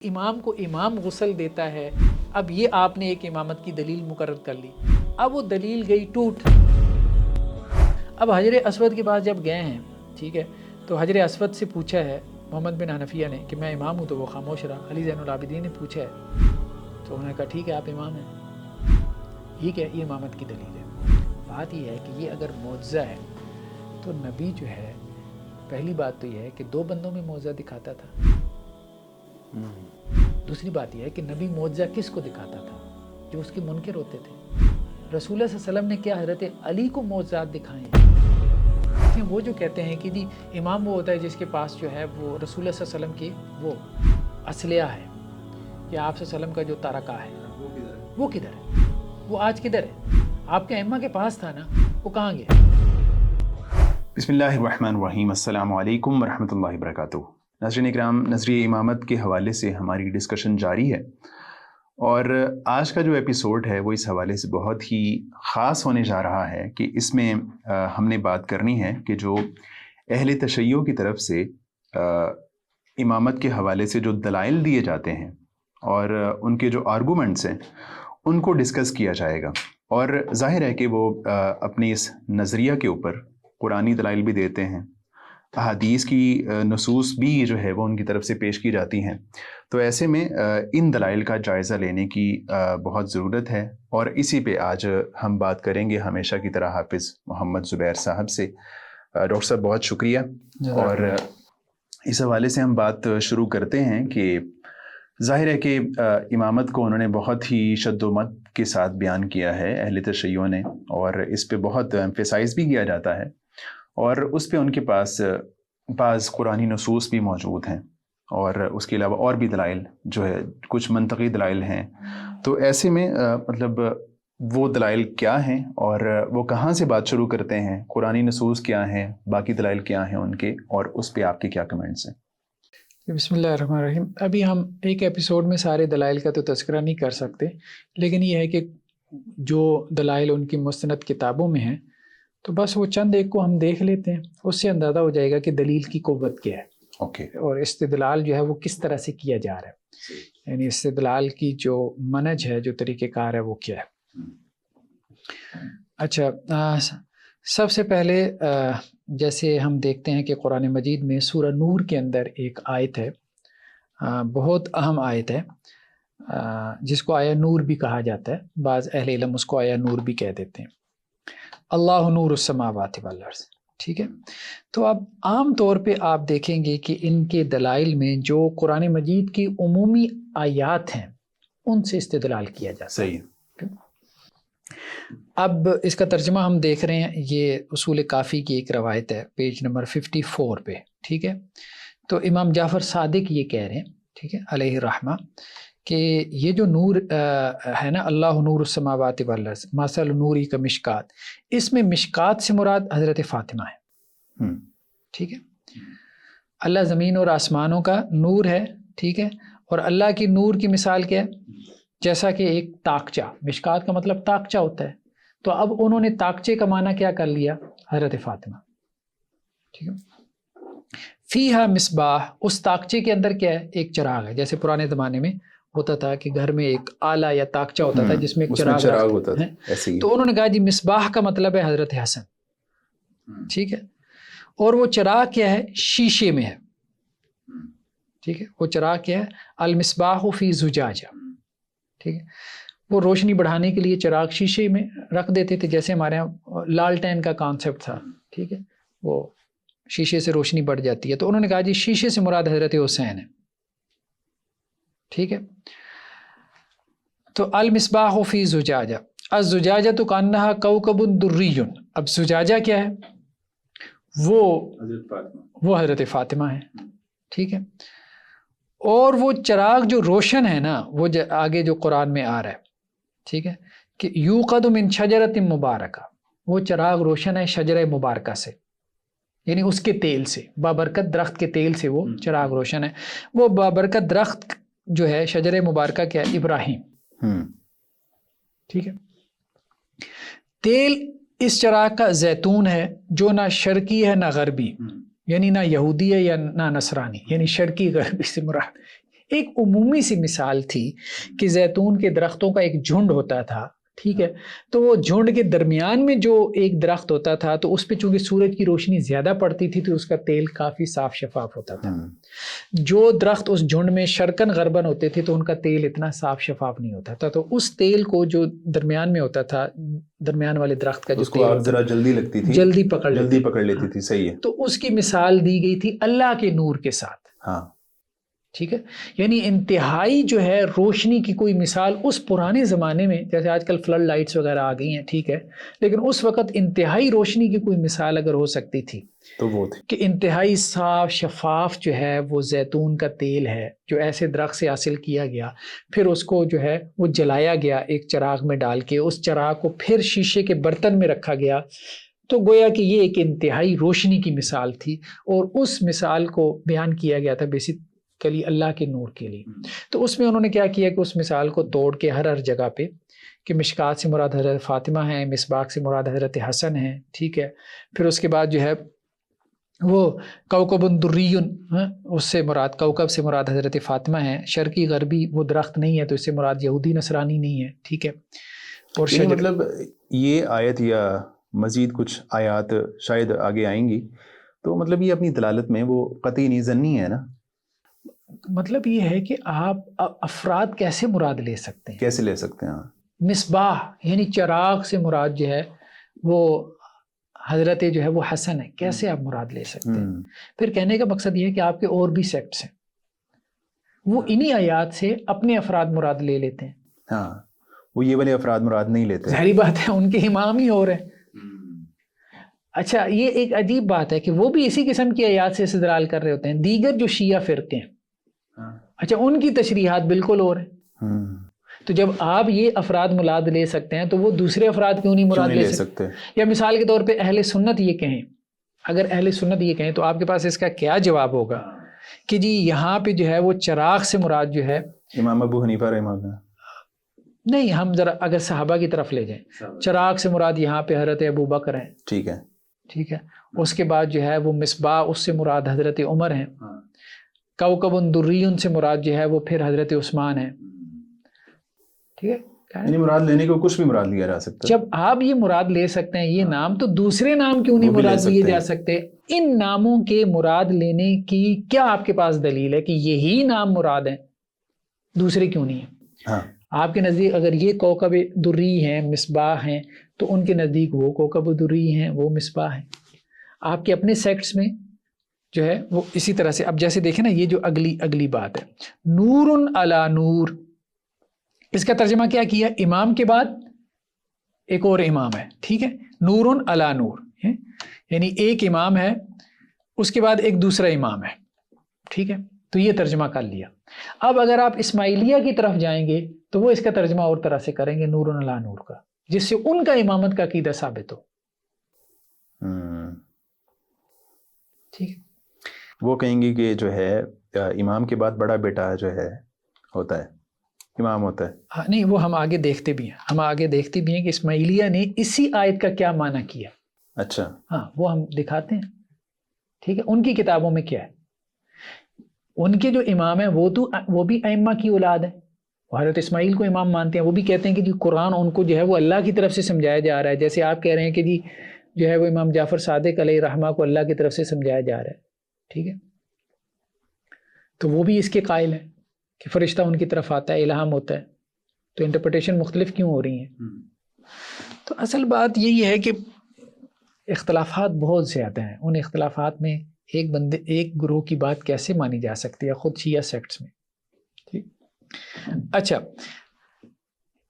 امام کو امام غسل دیتا ہے. اب یہ آپ نے ایک امامت کی دلیل مقرر کر لی، اب وہ دلیل گئی ٹوٹ. اب حجر اسود کے پاس جب گئے ہیں، ٹھیک ہے، تو حجر اسود سے پوچھا ہے محمد بن حنفیہ نے کہ میں امام ہوں، تو وہ خاموش رہا. علی زین العابدین نے پوچھا ہے تو انہوں نے کہا ٹھیک ہے آپ امام ہیں. ٹھیک ہے، یہ امامت کی دلیل ہے. بات یہ ہے کہ یہ اگر معجزہ ہے تو نبی جو ہے، پہلی بات تو یہ ہے کہ دو بندوں میں معجزہ دکھاتا تھا. دوسری بات یہ ہے کہ نبی معجزہ کس کو دکھاتا تھا؟ جو اس کے منکر ہوتے تھے. رسول اللہ صلی اللہ علیہ وسلم نے کیا حضرت علی کو معجزات دکھائے ہیں. وہ جو کہتے ہیں کہ امام وہ ہوتا ہے جس کے پاس جو ہے وہ رسول اللہ صلی اللہ علیہ وسلم کی وہ اسلحہ ہے، یا آپ صلی اللہ علیہ وسلم کا جو تارکہ ہے، وہ کدھر ہے؟ وہ آج کدھر ہے؟ آپ کے ائمہ کے پاس تھا نا، وہ کہاں گیا؟ بسم اللہ الرحمن الرحیم. السلام علیکم ورحمۃ اللہ وبرکاتہ. ناظرین اکرام، نظریہ امامت کے حوالے سے ہماری ڈسکشن جاری ہے، اور آج کا جو ایپیسوڈ ہے وہ اس حوالے سے بہت ہی خاص ہونے جا رہا ہے کہ اس میں ہم نے بات کرنی ہے کہ جو اہل تشیع کی طرف سے امامت کے حوالے سے جو دلائل دیے جاتے ہیں اور ان کے جو آرگومنٹس ہیں ان کو ڈسکس کیا جائے گا. اور ظاہر ہے کہ وہ اپنی اس نظریہ کے اوپر قرآنی دلائل بھی دیتے ہیں، احادیث کی نصوص بھی جو ہے وہ ان کی طرف سے پیش کی جاتی ہیں. تو ایسے میں ان دلائل کا جائزہ لینے کی بہت ضرورت ہے، اور اسی پہ آج ہم بات کریں گے ہمیشہ کی طرح حافظ محمد زبیر صاحب سے. ڈاکٹر صاحب بہت شکریہ. اور اس حوالے سے ہم بات شروع کرتے ہیں کہ ظاہر ہے کہ امامت کو انہوں نے بہت ہی شد و مت کے ساتھ بیان کیا ہے اہل تشیع نے، اور اس پہ بہت ایمفیسائز بھی کیا جاتا ہے، اور اس پہ ان کے پاس بعض قرآنی نصوص بھی موجود ہیں، اور اس کے علاوہ اور بھی دلائل جو ہے کچھ منطقی دلائل ہیں. تو ایسے میں مطلب وہ دلائل کیا ہیں اور وہ کہاں سے بات شروع کرتے ہیں، قرآنی نصوص کیا ہیں، باقی دلائل کیا ہیں ان کے، اور اس پہ آپ کے کیا کمنٹس ہیں؟ بسم اللہ الرحمن الرحیم. ابھی ہم ایک ایپیسوڈ میں سارے دلائل کا تو تذکرہ نہیں کر سکتے، لیکن یہ ہے کہ جو دلائل ان کی مستند کتابوں میں ہیں تو بس وہ چند ایک کو ہم دیکھ لیتے ہیں، اس سے اندازہ ہو جائے گا کہ دلیل کی قوت کیا ہے. اور استدلال جو ہے وہ کس طرح سے کیا جا رہا ہے، یعنی استدلال کی جو منہج ہے، جو طریقہ کار ہے، وہ کیا ہے. اچھا، سب سے پہلے جیسے ہم دیکھتے ہیں کہ قرآن مجید میں سورہ نور کے اندر ایک آیت ہے، بہت اہم آیت ہے، جس کو آیا نور بھی کہا جاتا ہے. بعض اہل علم اس کو آیا نور بھی کہہ دیتے ہیں. اللہ نور السماوات والارض. ٹھیک ہے، تو اب عام طور پہ آپ دیکھیں گے کہ ان کے دلائل میں جو قرآن مجید کی عمومی آیات ہیں ان سے استدلال کیا جاتا ہے. صحیح. اب اس کا ترجمہ ہم دیکھ رہے ہیں، یہ اصول کافی کی ایک روایت ہے، پیج نمبر 54 پہ. ٹھیک ہے، تو امام جعفر صادق یہ کہہ رہے ہیں، ٹھیک ہے، علیہ الرحمہ، کہ یہ جو نور ہے نا، اللہ نور السماوات والارض مثل نوری کا مشکات، اس میں مشکات سے مراد حضرت فاطمہ ہے. ٹھیک ہے، اللہ زمین اور آسمانوں کا نور ہے. ٹھیک ہے، اور اللہ کی نور کی مثال کیا ہے؟ جیسا کہ ایک تاکچہ، مشکات کا مطلب تاکچہ ہوتا ہے، تو اب انہوں نے تاکچے کا معنی کیا کر لیا؟ حضرت فاطمہ. ٹھیک ہے، فیہا مصباح، اس تاکچے کے اندر کیا ہے؟ ایک چراغ ہے. جیسے پرانے زمانے میں ہوتا تھا کہ گھر میں ایک آلہ یا تاکچہ ہوتا تھا جس میں ایک چراغ ہوتا تھا. تو انہوں نے کہا جی مصباح کا مطلب ہے حضرت حسن. ٹھیک ہے، اور وہ چراغ کیا ہے؟ شیشے میں ہے. ٹھیک ہے، وہ چراغ کیا ہے؟ المصباح فی زجاجہ. ٹھیک ہے، وہ روشنی بڑھانے کے لیے چراغ شیشے میں رکھ دیتے تھے، جیسے ہمارے یہاں لالٹین کا کانسیپٹ تھا. ٹھیک ہے، وہ شیشے سے روشنی بڑھ جاتی ہے. تو انہوں نے کہا جی شیشے سے مراد حضرت حسین ہے. ٹھیک ہے، تو المصباح فی زجاجہ، الزجاجہ تو کانہا کوکب دری. اب زجاجہ کیا ہے؟ وہ حضرت فاطمہ ہے. ٹھیک ہے، اور وہ چراغ جو روشن ہے نا، وہ آگے جو قرآن میں آ رہا ہے، ٹھیک ہے، کہ یوقد من شجرۃ مبارکہ، وہ چراغ روشن ہے شجرہ مبارکہ سے، یعنی اس کے تیل سے، بابرکت درخت کے تیل سے وہ چراغ روشن ہے. وہ بابرکت درخت جو ہے شجرہ مبارکہ کیا ہے؟ ابراہیم. ٹھیک ہے، تیل اس چراغ کا زیتون ہے، جو نہ شرقی ہے نہ غربی، یعنی نہ یہودی ہے یا نہ نصرانی، یعنی شرقی غربی سے مراد ایک عمومی سی مثال تھی کہ زیتون کے درختوں کا ایک جھنڈ ہوتا تھا، ٹھیک ہے، تو وہ جھنڈ کے درمیان میں جو ایک درخت ہوتا تھا تو اس پہ چونکہ سورج کی روشنی زیادہ پڑتی تھی تو اس کا تیل کافی صاف شفاف ہوتا تھا. جو درخت اس جھنڈ میں شرکن غربن ہوتے تھے تو ان کا تیل اتنا صاف شفاف نہیں ہوتا تھا. تو اس تیل کو جو درمیان میں ہوتا تھا، درمیان والے درخت کا جو اس کو آگ ذرا جلدی لگتی تھی، جلدی پکڑ لیتی تھی. صحیح ہے. تو اس کی مثال دی گئی تھی اللہ کے نور کے ساتھ. ہاں ٹھیک ہے، یعنی انتہائی جو ہے روشنی کی کوئی مثال اس پرانے زمانے میں، جیسے آج کل فلڈ لائٹس وغیرہ آ گئی ہیں، ٹھیک ہے، لیکن اس وقت انتہائی روشنی کی کوئی مثال اگر ہو سکتی تھی تو وہ تھی کہ انتہائی صاف شفاف جو ہے وہ زیتون کا تیل ہے جو ایسے درخت سے حاصل کیا گیا، پھر اس کو جو ہے وہ جلایا گیا ایک چراغ میں ڈال کے، اس چراغ کو پھر شیشے کے برتن میں رکھا گیا، تو گویا کہ یہ ایک انتہائی روشنی کی مثال تھی اور اس مثال کو بیان کیا گیا تھا بیسیکلی اللہ کے نور کے لیے. تو اس میں انہوں نے کیا کیا کہ اس مثال کو توڑ کے ہر جگہ پہ کہ مشکات سے مراد حضرت فاطمہ ہیں، مصباح سے مراد حضرت حسن ہیں، ٹھیک ہے، پھر اس کے بعد جو ہے وہ کوکب دریون، اس سے مراد کوکب سے مراد حضرت فاطمہ ہیں، شرقی غربی وہ درخت نہیں ہے تو اس سے مراد یہودی نصرانی نہیں ہے، ٹھیک ہے. اور مطلب یہ آیت یا مزید کچھ آیات شاید آگے آئیں گی تو مطلب یہ اپنی دلالت میں وہ قطعی نہیں ظنی ہے نا. مطلب یہ ہے کہ آپ افراد کیسے مراد لے سکتے ہیں، کیسے لے سکتے ہیں. مصباح یعنی چراغ سے مراد جو ہے وہ حضرت جو ہے وہ حسن ہے، کیسے آپ مراد لے سکتے ہیں. پھر کہنے کا مقصد یہ ہے کہ آپ کے اور بھی سیکٹس ہیں وہ انہی آیات سے اپنے افراد مراد لے لیتے ہیں. ہاں وہ یہ والے افراد مراد نہیں لیتے، ظاہری بات ہے ان کے امام ہی اور ہیں. اچھا یہ ایک عجیب بات ہے کہ وہ بھی اسی قسم کی آیات سے استدلال کر رہے ہوتے ہیں. دیگر جو شیعہ فرقے ہیں اچھا ان کی تشریحات بالکل اور ہیں. تو جب آپ یہ افراد مراد لے سکتے ہیں تو وہ دوسرے افراد کیوں نہیں مراد لے سکتے؟ یا مثال کے طور پہ اہل سنت یہ کہیں، اگر اہل سنت یہ کہیں تو آپ کے پاس اس کا کیا جواب ہوگا کہ جی یہاں پہ جو ہے وہ چراغ سے مراد جو ہے امام ابو حنیفہ رحمہ اللہ نہیں، ہم ذرا اگر صحابہ کی طرف لے جائیں، چراغ سے مراد یہاں پہ حضرت ابو بکر ہیں، ٹھیک ہے ٹھیک ہے. اس کے بعد جو ہے وہ مصباح اس سے مراد حضرت عمر ہیں، کوکب دریون سے مراد جو ہے وہ پھر حضرت عثمان ہیں، ٹھیک ہے. یعنی مراد لینے کو کچھ بھی مراد لیا جا سکتا ہے. جب آپ یہ مراد لے سکتے ہیں یہ نام تو دوسرے نام کیوں نہیں مراد لیے جا سکتے؟ ان ناموں کے مراد لینے کی کیا آپ کے پاس دلیل ہے کہ یہی نام مراد ہیں، دوسرے کیوں نہیں ہیں؟ ہاں آپ کے نزدیک اگر یہ کوکب دری ہیں، مصباح ہیں، تو ان کے نزدیک وہ کوکب دری ہیں، وہ مصباح ہیں. آپ کے اپنے سیکٹس میں جو ہے وہ اسی طرح سے. اب جیسے دیکھیں نا یہ جو اگلی بات ہے نور علی نور، اس کا ترجمہ کیا کیا؟ امام کے بعد ایک اور امام ہے، ٹھیک ہے، نور علی نور، یعنی ایک امام ہے اس کے بعد ایک دوسرا امام ہے، ٹھیک ہے. تو یہ ترجمہ کر لیا. اب اگر آپ اسماعیلیہ کی طرف جائیں گے تو وہ اس کا ترجمہ اور طرح سے کریں گے نور علی نور کا، جس سے ان کا امامت کا عقیدہ ثابت ہو. ٹھیک ہے. وہ کہیں گے کہ جو ہے امام کے بعد بڑا بیٹا جو ہے ہوتا ہے، امام ہوتا ہے. ہاں نہیں وہ ہم آگے دیکھتے بھی ہیں کہ اسماعیلیہ نے اسی آیت کا کیا معنی کیا. اچھا ہاں وہ ہم دکھاتے ہیں، ٹھیک ہے. ان کی کتابوں میں کیا ہے، ان کے جو امام ہیں وہ بھی ائمہ کی اولاد ہیں، حضرت اسماعیل کو امام مانتے ہیں. وہ بھی کہتے ہیں کہ جی قرآن ان کو جو ہے وہ اللہ کی طرف سے سمجھایا جا رہا ہے، جیسے آپ کہہ رہے ہیں کہ جی جو ہے وہ امام جعفر صادق علیہ رحمہ کو اللہ کی طرف سے سمجھایا جا رہا ہے، ٹھیک ہے. تو وہ بھی اس کے قائل ہیں کہ فرشتہ ان کی طرف آتا ہے، الہام ہوتا ہے. تو انٹرپریٹیشن مختلف کیوں ہو رہی ہیں؟ تو اصل بات یہی ہے کہ اختلافات بہت زیادہ ہیں. ان اختلافات میں ایک گروہ کی بات کیسے مانی جا سکتی ہے خود شیعہ سیکٹس میں، ٹھیک. اچھا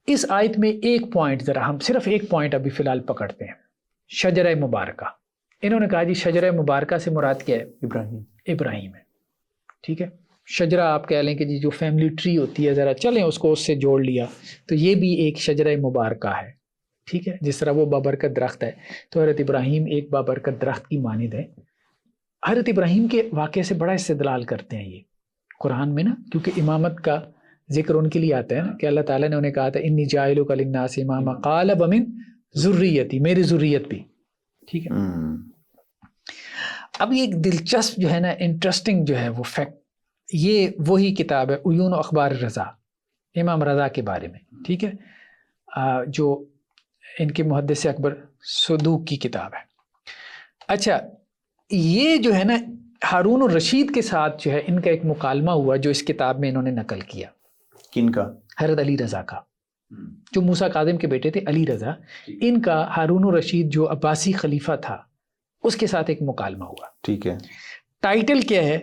اس آیت میں ایک پوائنٹ، ذرا ہم صرف ایک پوائنٹ ابھی فی الحال پکڑتے ہیں، شجرہ مبارکہ. انہوں نے کہا جی شجرہ مبارکہ سے مراد کیا ہے؟ ابراہیم ہے، ٹھیک ہے. شجرہ آپ کہہ لیں کہ جی جو فیملی ٹری ہوتی ہے، ذرا چلیں اس کو اس سے جوڑ لیا تو یہ بھی ایک شجرہ مبارکہ ہے، ٹھیک ہے. جس طرح وہ بابرکت درخت ہے تو حضرت ابراہیم ایک بابرکت درخت کی مانند ہے. حضرت ابراہیم کے واقعے سے بڑا استدلال کرتے ہیں یہ قرآن میں نا، کیونکہ امامت کا ذکر ان کے لیے آتا ہے نا کہ اللہ تعالیٰ نے انہیں کہا تھا انی جاعلک للناس اماما قال ومن ذریتی، میری ذریت بھی، ٹھیک ہے. اب یہ ایک دلچسپ جو ہے نا انٹرسٹنگ جو ہے وہ فیکٹ یہ وہی کتاب ہے عیون و اخبار رضا، امام رضا کے بارے میں، ٹھیک ہے، جو ان کے محدث اکبر صدوق کی کتاب ہے۔ اچھا، یہ جو ہے نا ہارون الرشید کے ساتھ جو ہے ان کا ایک مکالمہ ہوا جو اس کتاب میں انہوں نے نقل کیا۔ کن کا؟ حضرت علی رضا کا، جو موسیٰ کاظم کے بیٹے تھے علی رضا، ان کا ہارون الرشید جو عباسی خلیفہ تھا اس کے ساتھ ایک مکالمہ ہوا۔ ٹھیک ہے۔ ٹائٹل کیا ہے؟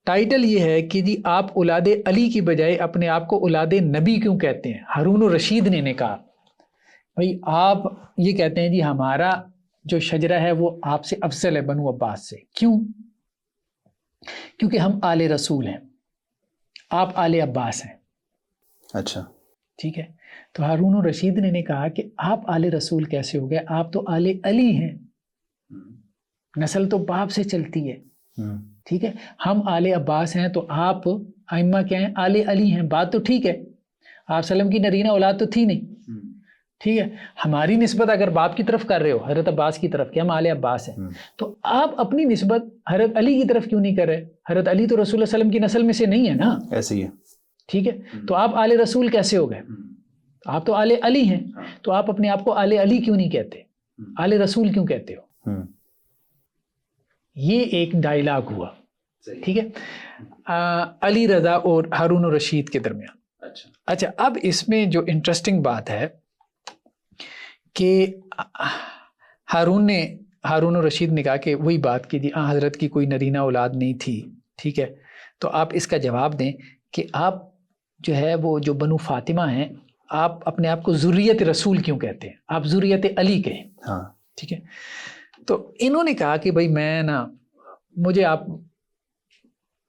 ٹائٹل یہ ہے کہ جی آپ اولاد علی کی بجائے اپنے آپ کو اولاد نبی کیوں کہتے ہیں؟ ہارون الرشید نے کہا بھائی آپ یہ کہتے ہیں جی ہمارا جو شجرہ ہے وہ آپ سے افضل ہے بنو عباس سے، کیوں؟ کیونکہ ہم آل رسول ہیں، آپ آل عباس ہیں۔ اچھا ٹھیک ہے، تو ہارون الرشید نے کہا کہ آپ آل رسول کیسے ہو گئے؟ آپ تو آل علی ہیں، نسل تو باپ سے چلتی ہے، ٹھیک ہے، ہم آل عباس ہیں تو آپ ائمہ کیا ہیں؟ آل علی ہیں۔ بات تو ٹھیک ہے، آپ سلم کی نرینہ اولاد تو تھی نہیں، ٹھیک ہے، ہماری نسبت اگر باپ کی طرف کر رہے ہو حضرت عباس کی طرف کہ ہم آل عباس ہیں، تو آپ اپنی نسبت حضرت علی کی طرف کیوں نہیں کر رہے؟ حضرت علی تو رسول اللہ علیہ وسلم کی نسل میں سے نہیں ہے نا، ایسے ہی ہے، ٹھیک ہے، تو آپ آل رسول کیسے ہو گئے؟ آپ تو آل علی ہیں، تو آپ اپنے آپ کو آل علی کیوں نہیں کہتے؟ آل رسول کیوں کہتے ہو؟ یہ ایک ڈائلاگ ہوا، ٹھیک ہے، علی رضا اور ہارون الرشید کے درمیان۔ اچھا، اب اس میں جو انٹرسٹنگ بات ہے کہ ہارون الرشید نے کہا کہ وہی بات کی جی حضرت کی کوئی نرینہ اولاد نہیں تھی، ٹھیک ہے، تو آپ اس کا جواب دیں کہ آپ جو ہے وہ جو بنو فاطمہ ہیں آپ اپنے آپ کو ذریت رسول کیوں کہتے ہیں؟ آپ ذریت علی کہیں، ہاں ٹھیک ہے۔ تو انہوں نے کہا کہ بھائی میں نا مجھے آپ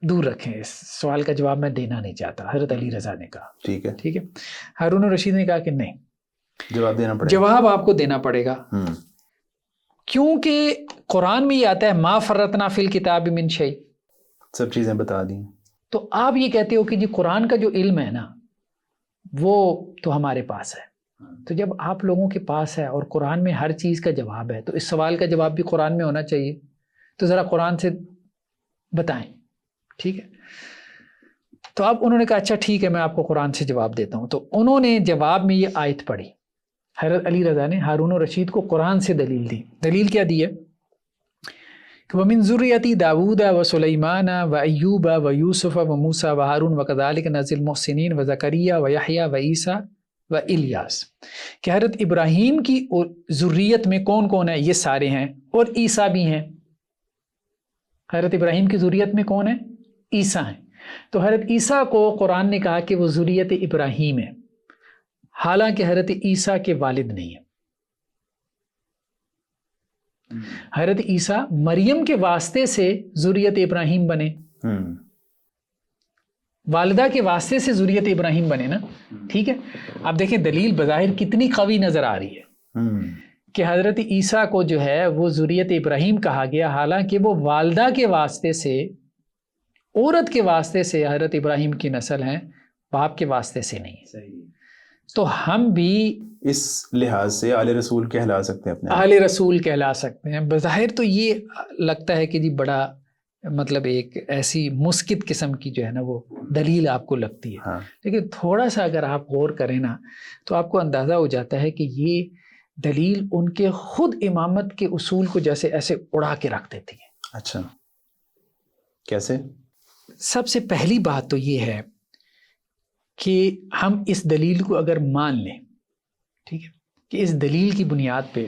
دور رکھیں، اس سوال کا جواب میں دینا نہیں چاہتا، حضرت علی رضا نے کہا، ٹھیک ہے، ٹھیک ہے۔ ہارون الرشید نے کہا کہ نہیں، جواب دینا پڑے گا، جواب آپ کو دینا پڑے گا، کیونکہ قرآن میں یہ آتا ہے ما فرطنا فی الکتاب من شیء، سب چیزیں بتا دیں۔ تو آپ یہ کہتے ہو کہ جی قرآن کا جو علم ہے نا وہ تو ہمارے پاس ہے، تو جب آپ لوگوں کے پاس ہے اور قرآن میں ہر چیز کا جواب ہے تو اس سوال کا جواب بھی قرآن میں ہونا چاہیے، تو ذرا قرآن سے بتائیں، ٹھیک ہے۔ تو اب انہوں نے کہا اچھا ٹھیک ہے میں آپ کو قرآن سے جواب دیتا ہوں، تو انہوں نے جواب میں یہ آیت پڑھی، حضرت علی رضا نے ہارون الرشید کو قرآن سے دلیل دی۔ دلیل کیا دی ہے کہ وَمِن ذُرِّيَّتِ داود وسلیمان وایوب ویوسف وموسیٰ وہارون وکذالک نجزی المحسنین وزکریا ویحییٰ وعیسیٰ والیاس، کہ حضرت ابراہیم کی ذریت میں کون کون ہے؟ یہ سارے ہیں، اور عیسیٰ بھی ہیں۔ حضرت ابراہیم کی ذریت میں کون ہے؟ عیسیٰ ہیں۔ تو حضرت عیسیٰ کو قرآن نے کہا کہ وہ ذریت ابراہیم ہے، حالانکہ حضرت عیسیٰ کے والد نہیں ہیں۔ حضرت عیسیٰ مریم کے واسطے سے ذریت ابراہیم بنے، والدہ کے واسطے سے ذریت ابراہیم بنے نا، ٹھیک ہے۔ آپ دیکھیں دلیل بظاہر کتنی قوی نظر آ رہی ہے کہ حضرت عیسیٰ کو جو ہے وہ ذریت ابراہیم کہا گیا، حالانکہ وہ والدہ کے واسطے سے، عورت کے واسطے سے حضرت ابراہیم کی نسل ہیں، باپ کے واسطے سے نہیں۔ تو ہم بھی اس لحاظ سے آل رسول کہلا سکتے ہیں، اپنے آل رسول کہلا سکتے ہیں۔ بظاہر تو یہ لگتا ہے کہ جی بڑا مطلب ایک ایسی مسکت قسم کی جو ہے نا وہ دلیل آپ کو لگتی ہے، لیکن تھوڑا سا اگر آپ غور کریں نا تو آپ کو اندازہ ہو جاتا ہے کہ یہ دلیل ان کے خود امامت کے اصول کو جیسے ایسے اڑا کے رکھ دیتی ہے۔ اچھا کیسے؟ سب سے پہلی بات تو یہ ہے کہ ہم اس دلیل کو اگر مان لیں، ٹھیک ہے، کہ اس دلیل کی بنیاد پہ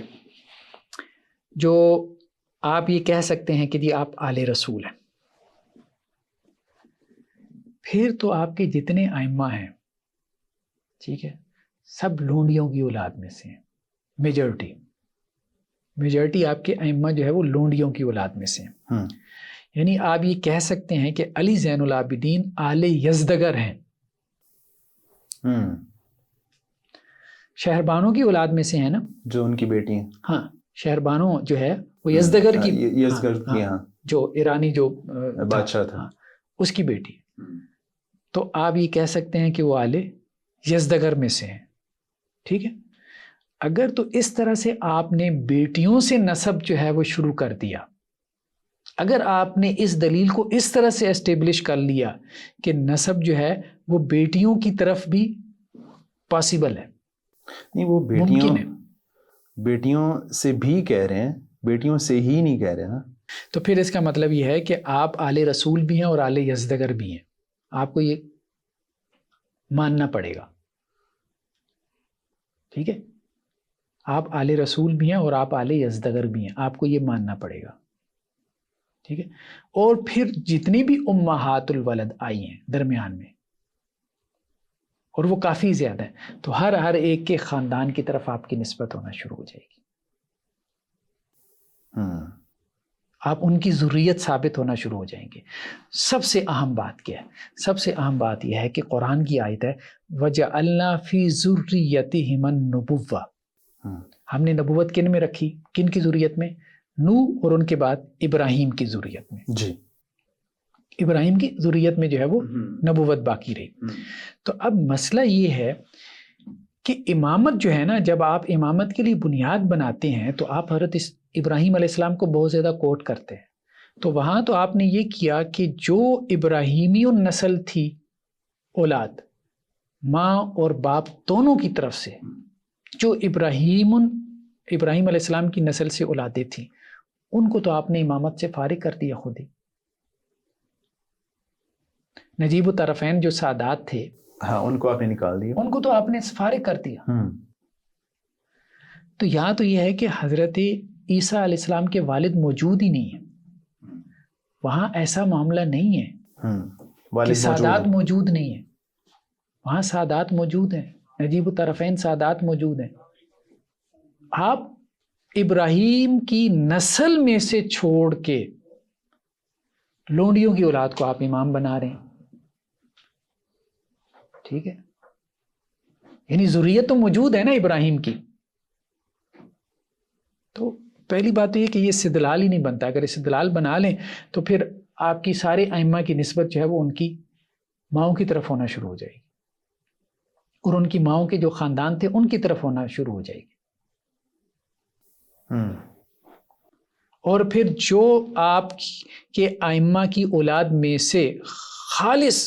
جو آپ یہ کہہ سکتے ہیں کہ جی آپ آل رسول ہیں، پھر تو آپ کے جتنے ائمہ ہیں، ٹھیک ہے، سب لونڈیوں کی اولاد میں سے ہیں، میجورٹی آپ کے ائمہ جو ہے وہ لونڈیوں کی اولاد میں سے ہیں۔ یعنی آپ یہ کہہ سکتے ہیں کہ علی زین العابدین آل یزدگر ہیں، شہربانوں کی اولاد میں سے ہیں نا، جو ان کی بیٹی ہیں، ہاں، شہربانو جو ہے وہ یزدگر کی، جو ایرانی جو بادشاہ تھا اس کی بیٹی، تو آپ یہ کہہ سکتے ہیں کہ وہ آل یزدگر میں سے ہیں، ٹھیک ہے۔ اگر تو اس طرح سے آپ نے بیٹیوں سے نسب جو ہے وہ شروع کر دیا اگر آپ نے اس دلیل کو اس طرح سے اسٹیبلش کر لیا کہ نسب جو ہے وہ بیٹیوں کی طرف بھی پاسبل ہے، نہیں وہ ممکن ہے، بیٹیوں سے بھی کہہ رہے ہیں، بیٹیوں سے ہی نہیں کہہ رہے نا. تو پھر اس کا مطلب یہ ہے کہ آپ آل رسول بھی ہیں اور آل یزدگر بھی ہیں، آپ کو یہ ماننا پڑے گا. ٹھیک ہے، آپ آل رسول بھی ہیں اور آپ آل یزدگر بھی ہیں، آپ کو یہ ماننا پڑے گا. ٹھیک ہے، اور پھر جتنی بھی امہات الولد آئی ہیں درمیان میں، اور وہ کافی زیادہ ہیں، تو ہر ایک کے خاندان کی طرف آپ کی نسبت ہونا شروع ہو جائے گی. آپ ان کی ذریت ثابت ہونا شروع ہو جائیں گے. سب سے اہم بات کیا ہے؟ سب سے اہم بات یہ ہے کہ قرآن کی آیت ہے وَجَعَلْنَا فِي ذُرِّيَّتِهِمُ النُّبُوَّةَ، ہم نے نبوت کن میں رکھی؟ کن کی ذریت میں؟ نوح اور ان کے بعد ابراہیم کی ذریت میں. جی، ابراہیم کی ذریت میں جو ہے وہ نبوت باقی رہی. تو اب مسئلہ یہ ہے کہ امامت جو ہے نا، جب آپ امامت کے لیے بنیاد بناتے ہیں تو آپ حضرت ابراہیم علیہ السلام کو بہت زیادہ کوٹ کرتے ہیں. تو وہاں تو آپ نے یہ کیا کہ جو ابراہیمی نسل تھی، اولاد ماں اور باپ دونوں کی طرف سے، جو ابراہیم علیہ السلام کی نسل سے اولادیں تھیں، ان کو تو آپ نے امامت سے فارغ کر دیا خود ہی. نجیب الطرفین جو سادات تھے، ہاں ان کو آپ نے نکال دیا، ان کو تو آپ نے فارغ کر دیا. تو یہاں تو یہ ہے کہ حضرت عیسیٰ علیہ السلام کے والد موجود ہی نہیں ہیں، وہاں ایسا معاملہ نہیں ہے کہ سادات موجود نہیں ہیں، وہاں سادات موجود ہیں، نجیب الطرفین سادات موجود ہیں. آپ ابراہیم کی نسل میں سے چھوڑ کے لونڈیوں کی اولاد کو آپ امام بنا رہے ہیں. ٹھیک ہے، یعنی ذریت تو موجود ہے نا ابراہیم کی. تو پہلی بات تو یہ کہ یہ استدلال ہی نہیں بنتا. اگر استدلال بنا لیں تو پھر آپ کی سارے ائمہ کی نسبت جو ہے وہ ان کی ماؤں کی طرف ہونا شروع ہو جائے گی، اور ان کی ماؤں کے جو خاندان تھے ان کی طرف ہونا شروع ہو جائے گی. اور پھر جو آپ کے ائمہ کی اولاد میں سے خالص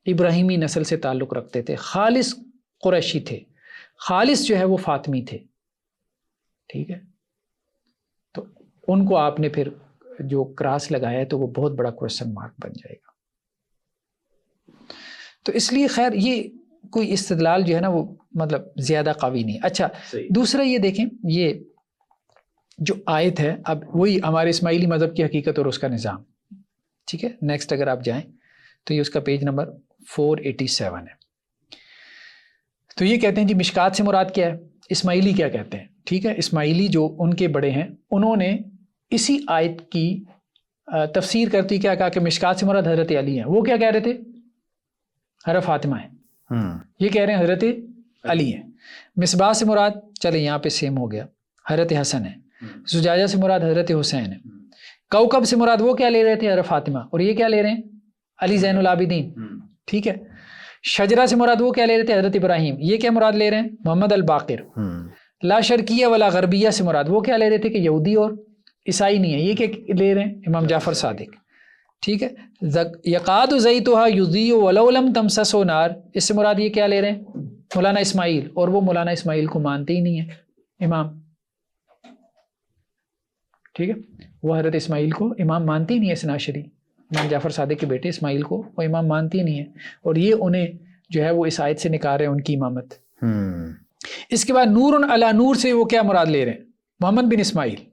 ابراہیمی نسل سے تعلق رکھتے تھے، خالص قریشی تھے، خالص جو ہے وہ فاطمی تھے، ٹھیک ہے، تو ان کو آپ نے پھر جو کراس لگایا ہے تو وہ بہت بڑا کوسچن مارک بن جائے گا. تو اس لیے خیر یہ کوئی استدلال جو ہے نا وہ مطلب زیادہ قوی نہیں. اچھا دوسرا یہ دیکھیں، یہ جو آیت ہے اب وہی ہمارے اسماعیلی مذہب کی حقیقت اور اس کا نظام. ٹھیک ہے، نیکسٹ اگر آپ جائیں تو یہ اس کا پیج نمبر 487 ہے. تو یہ کہتے ہیں جی مشکات سے مراد کیا ہے، اسماعیلی کیا کہتے ہیں. ٹھیک ہے، اسماعیلی جو ان کے بڑے ہیں انہوں نے اسی آیت کی تفسیر کرتی کیا کہا کہ مشکات سے مراد حضرت علی ہیں. وہ کیا کہہ رہے تھے؟ حضرت فاطمہ ہے. یہ کہہ رہے ہیں حضرت علی ہیں. مصباح سے مراد چلے یہاں پہ سیم ہو گیا، حضرت حسن ہے. زجاجہ سے مراد حضرت حسین ہے. کوکب سے مراد وہ کیا لے رہے تھے؟ حضرت فاطمہ. اور یہ کیا لے رہے ہیں؟ علی زین العابدین. ٹھیک ہے، شجرہ سے مراد وہ کیا لے رہے تھے؟ حضرت ابراہیم. یہ کیا مراد لے رہے ہیں؟ محمد الباقر. لا شرقیہ ولا غربیہ سے مراد وہ کیا لے رہے تھے کہ یہودی اور عیسائی نہیں ہے. یہ کیا لے رہے ہیں؟ امام جعفر صادق. ٹھیک ہے، یقاد زیتھا یضیء ولو لم تمسسہ نار، اس سے مراد یہ کیا لے رہے ہیں؟ مولانا اسماعیل. اور وہ مولانا اسماعیل کو مانتے ہی نہیں ہے امام. ٹھیک ہے، وہ حضرت اسماعیل کو امام مانتی ہی نہیں ہے. اثنا عشری امام جعفر صادق کے بیٹے اسماعیل کو وہ امام مانتی ہی نہیں ہے، اور یہ انہیں جو ہے وہ اس آیت سے نکال رہے ہیں ان کی امامت. اس کے بعد نور علی نور سے وہ کیا مراد لے رہے ہیں؟ محمد بن اسماعیل،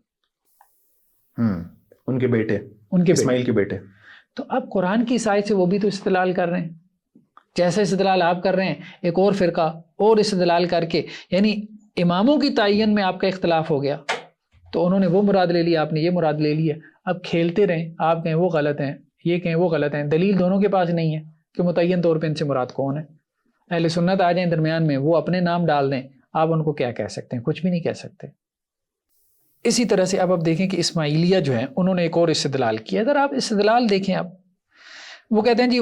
ان کے بیٹے، ان کے اسماعیل کے بیٹے. تو اب قرآن کی اس آیت سے وہ بھی تو استدلال کر رہے ہیں جیسے استدلال آپ کر رہے ہیں. ایک اور فرقہ اور استدلال کر کے، یعنی اماموں کی تعین میں آپ کا اختلاف ہو گیا تو انہوں نے وہ مراد لے لیا، آپ نے یہ مراد لے لیا. اب کھیلتے رہیں، آپ کہیں وہ غلط ہیں، یہ کہیں وہ غلط ہیں. دلیل دونوں کے پاس نہیں ہے کہ متعین طور پہ ان سے مراد کون ہے. اہل سنت آ جائیں درمیان میں، وہ اپنے نام ڈال دیں، آپ ان کو کیا کہہ سکتے ہیں؟ کچھ بھی نہیں کہہ سکتے. اسی طرح سے اب آپ دیکھیں کہ اسماعیلیہ جو ہیں انہوں نے ایک اور استدلال کیا. اگر آپ استدلال دیکھیں، آپ وہ کہتے ہیں جی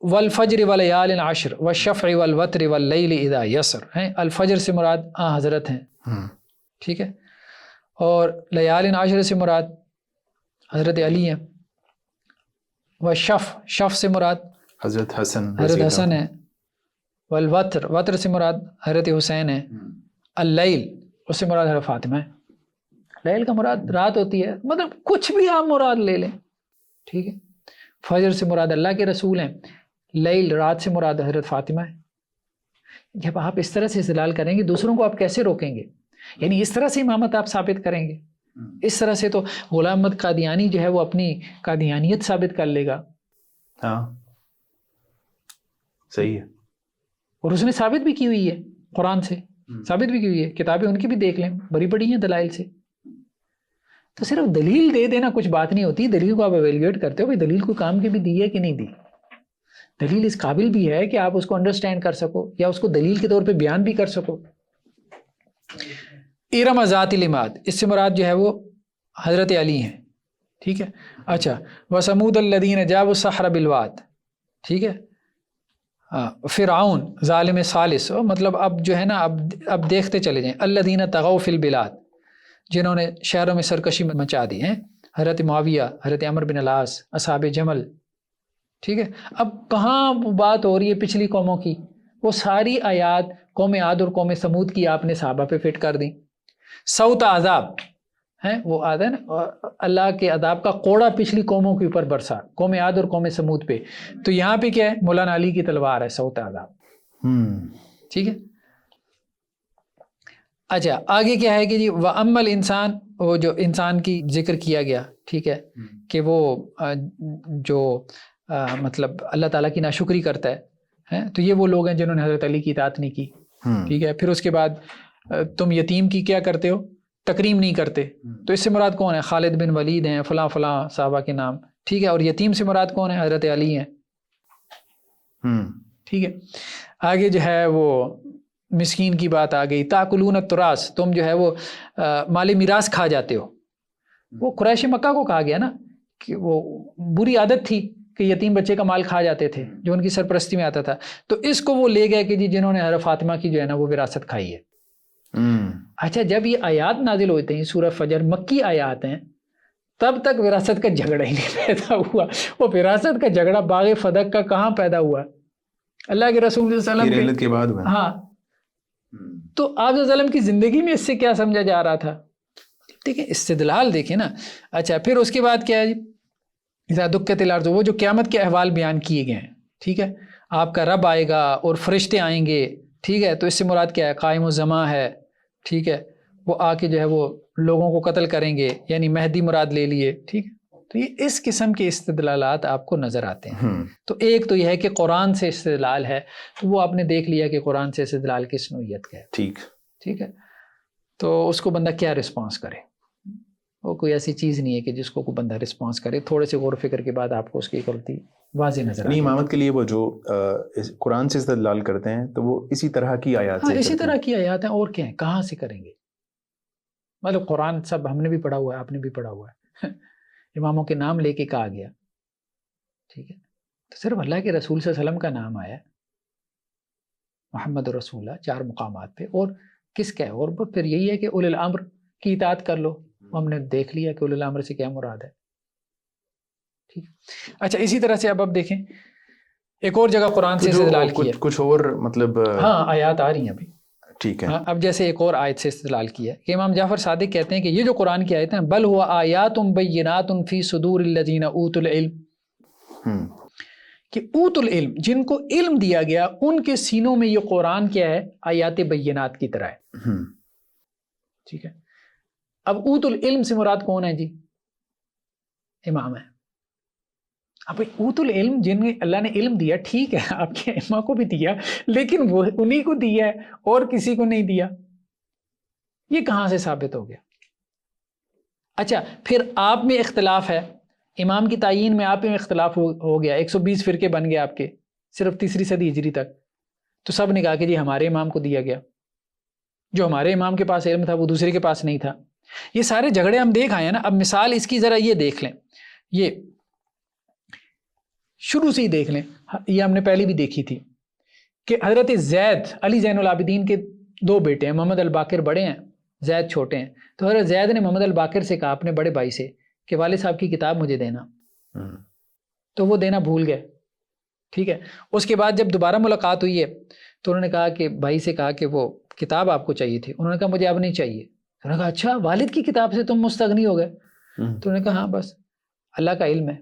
والفجر ولیال عشر والشفع والوتر واللیل اذا یسر ہیں. الفجر سے مراد حضرت ہیں، ٹھیک ہے، اور لیال عشر سے مراد حضرت علی ہیں. و شف سے مراد حضرت حسن ہے. والوتر سے مراد حضرت حسین ہے. اللیل اس سے مراد حضرت فاطمہ ہے. لیل کا مراد رات ہوتی ہے، مطلب کچھ بھی آپ مراد لے لیں، ٹھیک ہے. فجر سے مراد اللہ کے رسول ہیں. لیل رات سے مراد حضرت فاطمہ ہے. جب آپ اس طرح سے استدلال کریں گے دوسروں کو آپ کیسے روکیں گے؟ یعنی اس طرح سے امامت آپ ثابت کریں گے. اس طرح سے تو غلام احمد قادیانی جو ہے وہ اپنی قادیانیت ثابت کر لے گا. ہاں صحیح ہے. اور اس نے ثابت بھی کی ہوئی ہے، قرآن سے ثابت بھی کی ہوئی ہے. کتابیں ان کی بھی دیکھ لیں، بڑی بڑی ہیں دلائل سے. تو صرف دلیل دے دینا کچھ بات نہیں ہوتی. دلیل کو آپ ایویلویٹ کرتے ہو، بھائی دلیل کو کام کی بھی دی ہے کہ نہیں دی. دلیل اس قابل بھی ہے کہ آپ اس کو انڈرسٹینڈ کر سکو یا اس کو دلیل کے طور پہ بیان بھی کر سکو. ارم ذات العماد اس سے مراد جو ہے وہ حضرت علی ہیں، ٹھیک ہے. اچھا وثمود الذین جابوا الصخر بالواد، ٹھیک ہے. فرعون ظالم ثالث، مطلب اب جو ہے نا اب دیکھتے چلے جائیں. الذین طغوا فی البلاد، جنہوں نے شہروں میں سرکشی مچا دی ہیں. حضرت معاویہ، حضرت عمرو بن العاص، اصحاب جمل، ٹھیک ہے. اب کہاں بات ہو رہی ہے پچھلی قوموں کی؟ وہ ساری آیات قوم عاد اور قوم سمود کی آپ نے صحابہ پہ فٹ کر دی. صوت عذاب ہیں وہ آتا ہے نا، اللہ کے عذاب کا کوڑا پچھلی قوموں کے اوپر برسا، قوم عاد اور قوم سمود پہ. تو یہاں پہ کیا ہے؟ مولانا علی کی تلوار ہے، صوت عذاب، ٹھیک ہے. اچھا آگے کیا ہے کہ جی وَأَمَّا الْإِنسان، وہ جو انسان کی ذکر کیا گیا، ٹھیک ہے، کہ وہ جو مطلب اللہ تعالیٰ کی ناشکری کرتا ہے. تو یہ وہ لوگ ہیں جنہوں نے حضرت علی کی اطاعت نہیں کی، ٹھیک ہے. پھر اس کے بعد تم یتیم کی کیا کرتے ہو؟ تکریم نہیں کرتے. تو اس سے مراد کون ہے؟ خالد بن ولید ہیں، فلاں فلاں صحابہ کے نام، ٹھیک ہے. اور یتیم سے مراد کون ہے؟ حضرت علی ہیں، ٹھیک ہے. آگے جو ہے وہ مسکین کی بات آ گئی. تاکلون التراث، تم جو ہے وہ مال میراث کھا جاتے ہو. وہ قریش مکہ کو کہا گیا نا کہ وہ بری عادت تھی کہ یتیم بچے کا مال کھا جاتے تھے جو ان کی سرپرستی میں آتا تھا. تو اس کو وہ لے گئے کہ جی جنہوں نے حضرت فاطمہ کی جو ہے نا وہ وراثت کھائی ہے. اچھا جب یہ آیات نازل ہوتے ہیں، سورہ فجر مکی آیات ہیں، تب تک وراثت کا جھگڑا ہی نہیں پیدا ہوا. وہ وراثت کا جھگڑا باغ فدق کا کہاں پیدا ہوا؟ اللہ کے رسول صلی اللہ علیہ وسلم کے بعد ہوا. ہاں تو آپ صلی اللہ علیہ وسلم کی زندگی میں اس سے کیا سمجھا جا رہا تھا؟ دیکھیں استدلال دیکھیں نا. اچھا پھر اس کے بعد کیا ہے جی دکت الارض، وہ جو قیامت کے احوال بیان کیے گئے ہیں، ٹھیک ہے. آپ کا رب آئے گا اور فرشتے آئیں گے، ٹھیک ہے. تو اس سے مراد کیا ہے؟ قائم الزمان ہے، ٹھیک ہے. وہ آ کے جو ہے وہ لوگوں کو قتل کریں گے، یعنی مہدی مراد لے لیے، ٹھیک ہے. تو یہ اس قسم کے استدلالات آپ کو نظر آتے ہیں. تو ایک تو یہ ہے کہ قرآن سے استدلال ہے، تو وہ آپ نے دیکھ لیا کہ قرآن سے استدلال کس نوعیت کا ہے، ٹھیک ہے. تو اس کو بندہ کیا رسپانس کرے؟ وہ کوئی ایسی چیز نہیں ہے کہ جس کو کوئی بندہ رسپانس کرے. تھوڑے سے غور و فکر کے بعد آپ کو اس کی غلطی واضح نظر آتی ہے. امامت کے لیے وہ جو قرآن سے استدلال کرتے ہیں تو وہ اسی طرح کی آیات سے اسی طرح کی آیات ہیں. اور کیا ہیں؟ کہاں سے کریں گے؟ مطلب قرآن سب ہم نے بھی پڑھا ہوا ہے، آپ نے بھی پڑھا ہوا ہے. اماموں کے نام لے کے کہا گیا، ٹھیک ہے. تو صرف اللہ کے رسول صلی اللہ علیہ وسلم کا نام آیا، محمد رسول اللہ 4 مقامات پہ. اور کس کا ہے؟ اور پھر یہی ہے کہ اولی الامر کی اطاعت کر لو. ہم نے دیکھ لیا کہ اولی الامر سے کیا مراد ہے، ٹھیک. اچھا اسی طرح سے اب دیکھیں ایک اور جگہ قرآن سے استدلال کیا، کچھ اور مطلب ہاں آیات آ رہی ہیں ابھی، ٹھیک ہے. اب جیسے ایک اور آیت سے استدلال کیا کہ امام جعفر صادق کہتے ہیں کہ یہ جو قرآن کی آیت ہیں بل ہوا آیات بینات فی صدور الذین اوتوا العلم، کہ اوت العلم جن کو علم دیا گیا ان کے سینوں میں یہ قرآن کیا ہے؟ آیات بینات کی طرح ہے، ٹھیک ہے. اب اوت العلم سے مراد کون ہے جی؟ امام ہے. اب اوت العلم جن اللہ نے علم دیا، ٹھیک ہے آپ کے امام کو بھی دیا، لیکن وہ انہی کو دیا ہے اور کسی کو نہیں دیا. یہ کہاں سے ثابت ہو گیا؟ اچھا پھر آپ میں اختلاف ہے، امام کی تعین میں آپ میں اختلاف ہو گیا، 120 فرقے بن گئے آپ کے صرف 3 صدی ہجری تک. تو سب نے کہا کہ جی ہمارے امام کو دیا گیا، جو ہمارے امام کے پاس علم تھا وہ دوسرے کے پاس نہیں تھا. یہ سارے جھگڑے ہم دیکھ آئے ہیں نا. اب مثال اس کی ذرا یہ دیکھ لیں، یہ شروع سے ہی دیکھ لیں، یہ ہم نے پہلے بھی دیکھی تھی کہ حضرت زید علی زین العابدین کے 2 بیٹے ہیں، محمد الباقر بڑے ہیں، زید چھوٹے ہیں. تو حضرت زید نے محمد الباقر سے کہا اپنے بڑے بھائی سے کہ والد صاحب کی کتاب مجھے دینا، تو وہ دینا بھول گئے. ٹھیک ہے. اس کے بعد جب دوبارہ ملاقات ہوئی ہے تو انہوں نے کہا کہ بھائی سے کہا کہ وہ کتاب آپ کو چاہیے تھی. انہوں نے کہا مجھے اب نہیں چاہیے. انہوں نے کہا اچھا والد کی کتاب سے تم مستغنی ہو گئے؟ تو انہوں نے کہا ہاں بس اللہ کا علم ہے،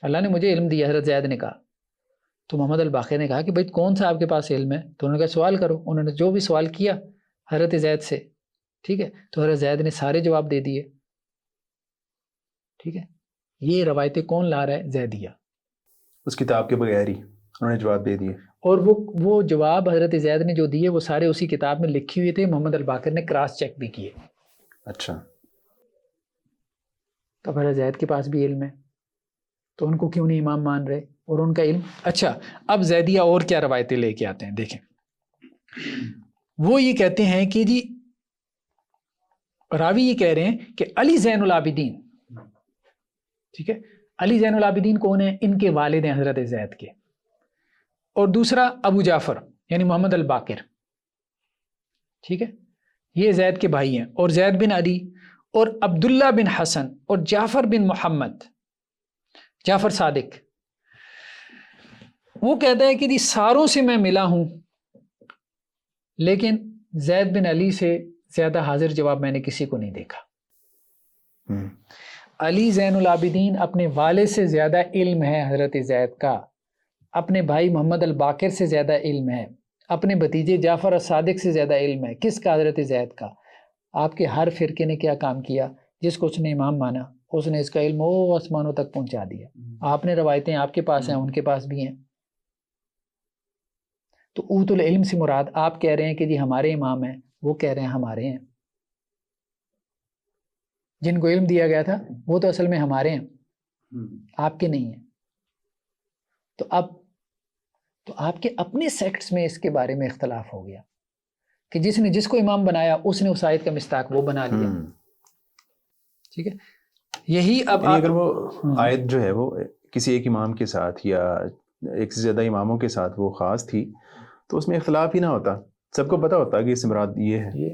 اللہ نے مجھے علم دیا. حضرت زید نے کہا. تو محمد الباقر نے کہا کہ بھائی کون سا آپ کے پاس علم ہے؟ تو انہوں نے کہا سوال کرو. انہوں نے جو بھی سوال کیا حضرت زید سے، ٹھیک ہے، تو حضرت زید نے سارے جواب دے دیے. ٹھیک ہے. یہ روایتیں کون لا رہا ہے؟ زیدیہ. اس کتاب کے بغیر ہی انہوں نے جواب دے دیے. اور وہ جواب حضرت زید نے جو دیے وہ سارے اسی کتاب میں لکھی ہوئی تھے. محمد الباقر نے کراس چیک بھی کیے. اچھا. تو حضرت زید کے پاس بھی علم ہے تو ان کو کیوں نہیں امام مان رہے؟ اور ان کا علم. اچھا اب زیدیہ اور کیا روایتیں لے کے آتے ہیں دیکھیں. وہ یہ کہتے ہیں کہ جی راوی یہ کہہ رہے ہیں کہ علی زین العابدین، ٹھیک ہے، علی زین العابدین کون ہیں؟ ان کے والد ہیں حضرت زید کے. اور دوسرا ابو جعفر یعنی محمد الباقر، ٹھیک ہے، یہ زید کے بھائی ہیں. اور زید بن علی اور عبداللہ بن حسن اور جعفر بن محمد، جعفر صادق، وہ کہتا ہے کہ جی ساروں سے میں ملا ہوں لیکن زید بن علی سے زیادہ حاضر جواب میں نے کسی کو نہیں دیکھا. علی زین العابدین اپنے والد سے زیادہ علم ہے حضرت زید کا، اپنے بھائی محمد الباقر سے زیادہ علم ہے، اپنے بھتیجے جعفر الصادق سے زیادہ علم ہے. کس کا؟ حضرت زید کا. آپ کے ہر فرقے نے کیا کام کیا؟ جس کو اس نے امام مانا اس نے اس کا علم وہ آسمانوں تک پہنچا دیا. آپ نے روایتیں آپ کے پاس ہیں، ان کے پاس بھی ہیں. تو اوت العلم سے مراد آپ کہہ رہے ہیں کہ جی ہمارے امام ہیں، وہ کہہ رہے ہیں ہمارے ہیں. جن کو علم دیا گیا تھا وہ تو اصل میں ہمارے ہیں، آپ کے نہیں ہیں. تو اب تو آپ کے اپنے سیکٹس میں اس کے بارے میں اختلاف ہو گیا کہ جس نے جس کو امام بنایا اس نے اس آیت کا مصداق وہ بنا لیا. ٹھیک ہے. یہی اب اگر وہ آیت جو ہے وہ کسی ایک امام کے ساتھ یا ایک سے زیادہ اماموں کے ساتھ وہ خاص تھی تو اس میں اختلاف ہی نہ ہوتا، سب کو پتہ ہوتا کہ اس سے مراد یہ ہے.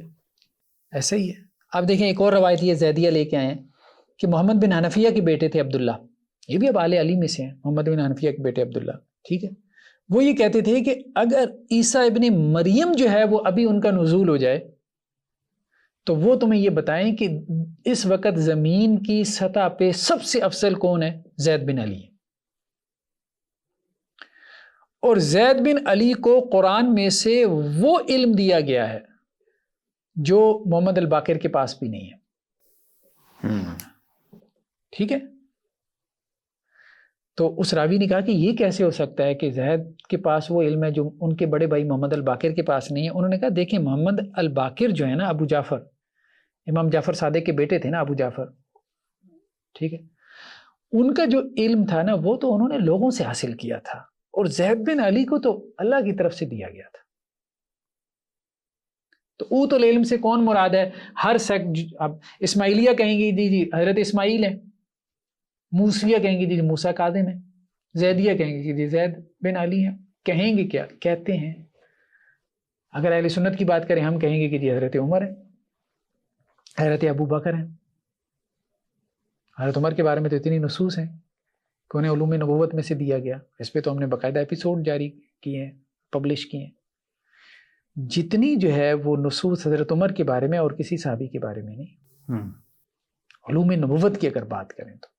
ایسا ہی ہے. اب دیکھیں ایک اور روایت یہ زیدیہ لے کے آئے ہیں کہ محمد بن حنفیہ کے بیٹے تھے عبداللہ، یہ بھی اب آل علی میں سے ہیں، محمد بن حنفیہ کے بیٹے عبداللہ. ٹھیک ہے. وہ یہ کہتے تھے کہ اگر عیسیٰ ابن مریم جو ہے وہ ابھی ان کا نزول ہو جائے تو وہ تمہیں یہ بتائیں کہ اس وقت زمین کی سطح پہ سب سے افضل کون ہے؟ زید بن علی. اور زید بن علی کو قرآن میں سے وہ علم دیا گیا ہے جو محمد الباقر کے پاس بھی نہیں ہے. ٹھیک ہے. تو اس راوی نے کہا کہ یہ کیسے ہو سکتا ہے کہ زید کے پاس وہ علم ہے جو ان کے بڑے بھائی محمد الباقر کے پاس نہیں ہے. انہوں نے کہا دیکھیں محمد الباقر جو ہے نا، ابو جعفر، امام جعفر صادق کے بیٹے تھے نا ابو جعفر، ٹھیک ہے، ان کا جو علم تھا نا وہ تو انہوں نے لوگوں سے حاصل کیا تھا، اور زید بن علی کو تو اللہ کی طرف سے دیا گیا تھا. تو اوت العلم سے کون مراد ہے؟ ہر سیکٹ. اب اسماعیلیہ کہیں گے جی حضرت اسماعیل ہیں، موسیہ کہیں گے جی موسیٰ کاظم ہیں، زیدیہ کہیں گے جی زید بن علی ہیں. کہیں گے کیا کہتے ہیں؟ اگر اہل سنت کی بات کریں ہم کہیں گے کہ جی حضرت عمر ہیں، حضرت ابو بکر ہیں. حضرت عمر کے بارے میں تو اتنی نصوص ہیں کہ انہیں علوم نبوت میں سے دیا گیا. اس پہ تو ہم نے باقاعدہ ایپیسوڈ جاری کیے ہیں، پبلش کیے ہیں. جتنی جو ہے وہ نصوص حضرت عمر کے بارے میں اور کسی صحابی کے بارے میں نہیں. علوم نبوت کی اگر بات کریں تو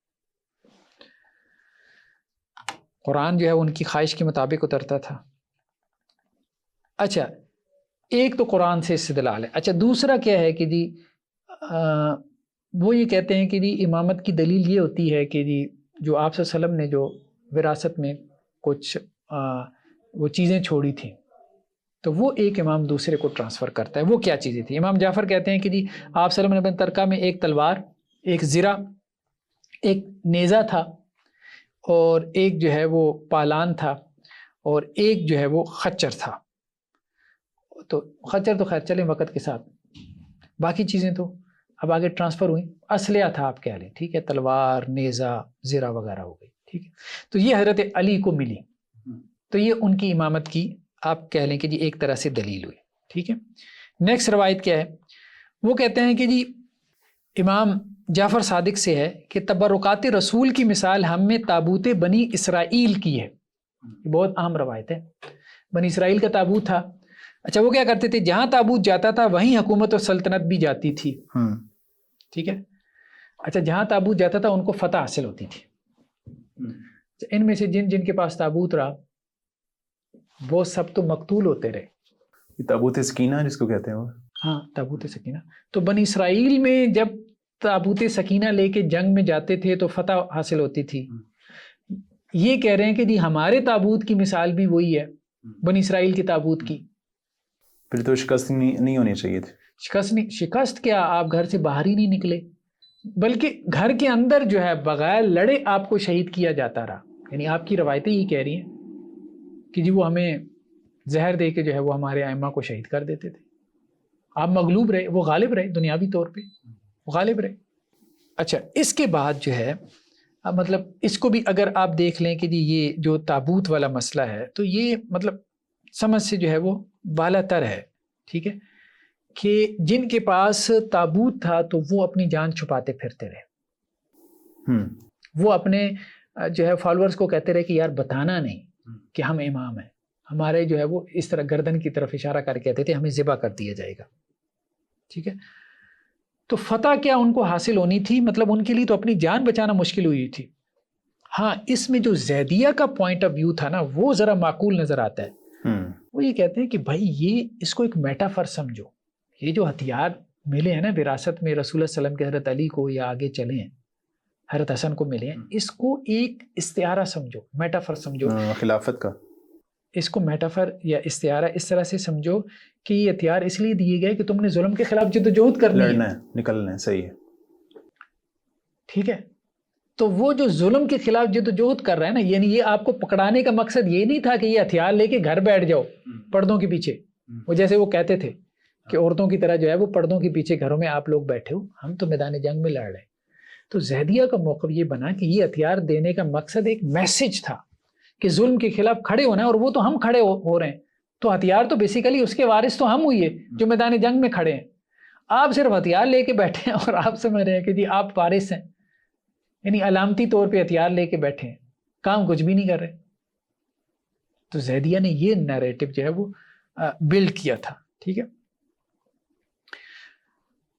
قرآن جو ہے ان کی خواہش کے مطابق اترتا تھا. اچھا ایک تو قرآن سے استدلال ہے. اچھا دوسرا کیا ہے کہ جی وہ یہ کہتے ہیں کہ جی امامت کی دلیل یہ ہوتی ہے کہ جی جو آپ صلی اللہ علیہ وسلم نے جو وراثت میں کچھ وہ چیزیں چھوڑی تھیں تو وہ ایک امام دوسرے کو ٹرانسفر کرتا ہے. وہ کیا چیزیں تھیں؟ امام جعفر کہتے ہیں کہ جی آپ صلی اللہ علیہ وسلم نے ترکہ میں ایک تلوار، ایک زرہ، ایک نیزہ تھا، اور ایک جو ہے وہ پالان تھا، اور ایک جو ہے وہ خچر تھا. تو خچر تو خیر چلیں وقت کے ساتھ، باقی چیزیں تو اب آگے ٹرانسفر ہوئیں. اسلحہ تھا آپ کہہ لیں، ٹھیک ہے، تلوار، نیزہ، زرہ وغیرہ ہو گئی. ٹھیک ہے. تو یہ حضرت علی کو ملی، تو یہ ان کی امامت کی آپ کہہ لیں کہ جی ایک طرح سے دلیل ہوئی. ٹھیک ہے. نیکسٹ روایت کیا ہے؟ وہ کہتے ہیں کہ جی امام جعفر صادق سے ہے کہ تبرکات رسول کی مثال ہم میں تابوت بنی اسرائیل کی ہے. یہ بہت اہم روایت ہے. بنی اسرائیل کا تابوت تھا. اچھا وہ کیا کرتے تھے, جہاں تابوت جاتا تھا وہیں حکومت اور سلطنت بھی جاتی تھی. ٹھیک ہے. اچھا جہاں تابوت جاتا تھا ان کو فتح حاصل ہوتی تھی. ان میں سے جن کے پاس تابوت رہا وہ سب تو مقتول ہوتے رہے. تابوت سکینہ جس کو کہتے ہیں وہ, ہاں تابوت سکینہ. تو بنی اسرائیل میں جب تابوت سکینہ لے کے جنگ میں جاتے تھے تو فتح حاصل ہوتی تھی. یہ کہہ رہے ہیں کہ جی ہمارے تابوت کی مثال بھی وہی ہے بنی اسرائیل کی تابوت کی. پھر تو شکست نہیں ہونی چاہیے تھی. شکست کیا, آپ گھر سے باہر ہی نہیں نکلے, بلکہ گھر کے اندر جو ہے بغیر لڑے آپ کو شہید کیا جاتا رہا. یعنی آپ کی روایتیں یہ کہہ رہی ہیں کہ جی وہ ہمیں زہر دے کے جو ہے وہ ہمارے ائمہ کو شہید کر دیتے تھے. آپ مغلوب رہے, وہ غالب رہے, دنیاوی طور پہ غالب رہے. اچھا اس کے بعد جو ہے مطلب اس کو بھی اگر آپ دیکھ لیں کہ جی یہ جو تابوت والا مسئلہ ہے تو یہ مطلب سمجھ سے جو ہے وہ بالا تر ہے. ٹھیک ہے, کہ جن کے پاس تابوت تھا تو وہ اپنی جان چھپاتے پھرتے رہے. وہ اپنے جو ہے فالورز کو کہتے رہے کہ یار بتانا نہیں کہ ہم امام ہیں. ہمارے جو ہے وہ اس طرح گردن کی طرف اشارہ کر کے کہتے تھے ہمیں ذبح کر دیا جائے گا. ٹھیک ہے, تو فتح کیا ان کو حاصل ہونی تھی, مطلب ان کے لیے تو اپنی جان بچانا مشکل ہوئی تھی. ہاں اس میں جو زیدیہ کا پوائنٹ آف ویو تھا نا وہ ذرا معقول نظر آتا ہے. وہ یہ کہتے ہیں کہ بھائی یہ اس کو ایک میٹافر سمجھو. یہ جو ہتھیار ملے ہیں نا وراثت میں رسول اللہ علیہ وسلم کے حضرت علی کو یا آگے چلے ہیں حضرت حسن کو ملے ہیں, اس کو ایک استعارہ سمجھو, میٹافر سمجھو. خلافت کا اس کو میٹافر یا استعارہ اس طرح سے سمجھو کہ یہ ہتھیار اس لیے دیے گئے کہ تم نے ظلم کے خلاف جدوجہد کرنی ہے, لڑنا ہے, نکلنا ہے. صحیح ہے. ٹھیک ہے, تو وہ جو ظلم کے خلاف جدوجہد کر رہا ہے نا, یعنی یہ آپ کو پکڑانے کا مقصد یہ نہیں تھا کہ یہ ہتھیار لے کے گھر بیٹھ جاؤ پردوں کے پیچھے. وہ جیسے وہ کہتے تھے کہ عورتوں کی طرح جو ہے وہ پردوں کے پیچھے گھروں میں آپ لوگ بیٹھے ہو, ہم تو میدان جنگ میں لڑ رہے ہیں. تو زیدیہ کا موقف یہ بنا کہ یہ ہتھیار دینے کا مقصد ایک میسج تھا کہ ظلم کے خلاف کھڑے ہونا ہے, اور وہ تو ہم کھڑے ہو رہے ہیں. تو ہتھیار تو بیسیکلی اس کے وارث تو ہم ہوئی ہے جو میدان جنگ میں کھڑے ہیں. آپ صرف ہتھیار لے کے بیٹھے ہیں اور آپ سمجھ رہے ہیں کہ جی آپ وارث ہیں, یعنی علامتی طور پہ ہتھیار لے کے بیٹھے ہیں, کام کچھ بھی نہیں کر رہے. تو زیدیہ نے یہ نیریٹو جو ہے وہ بلڈ کیا تھا. ٹھیک ہے.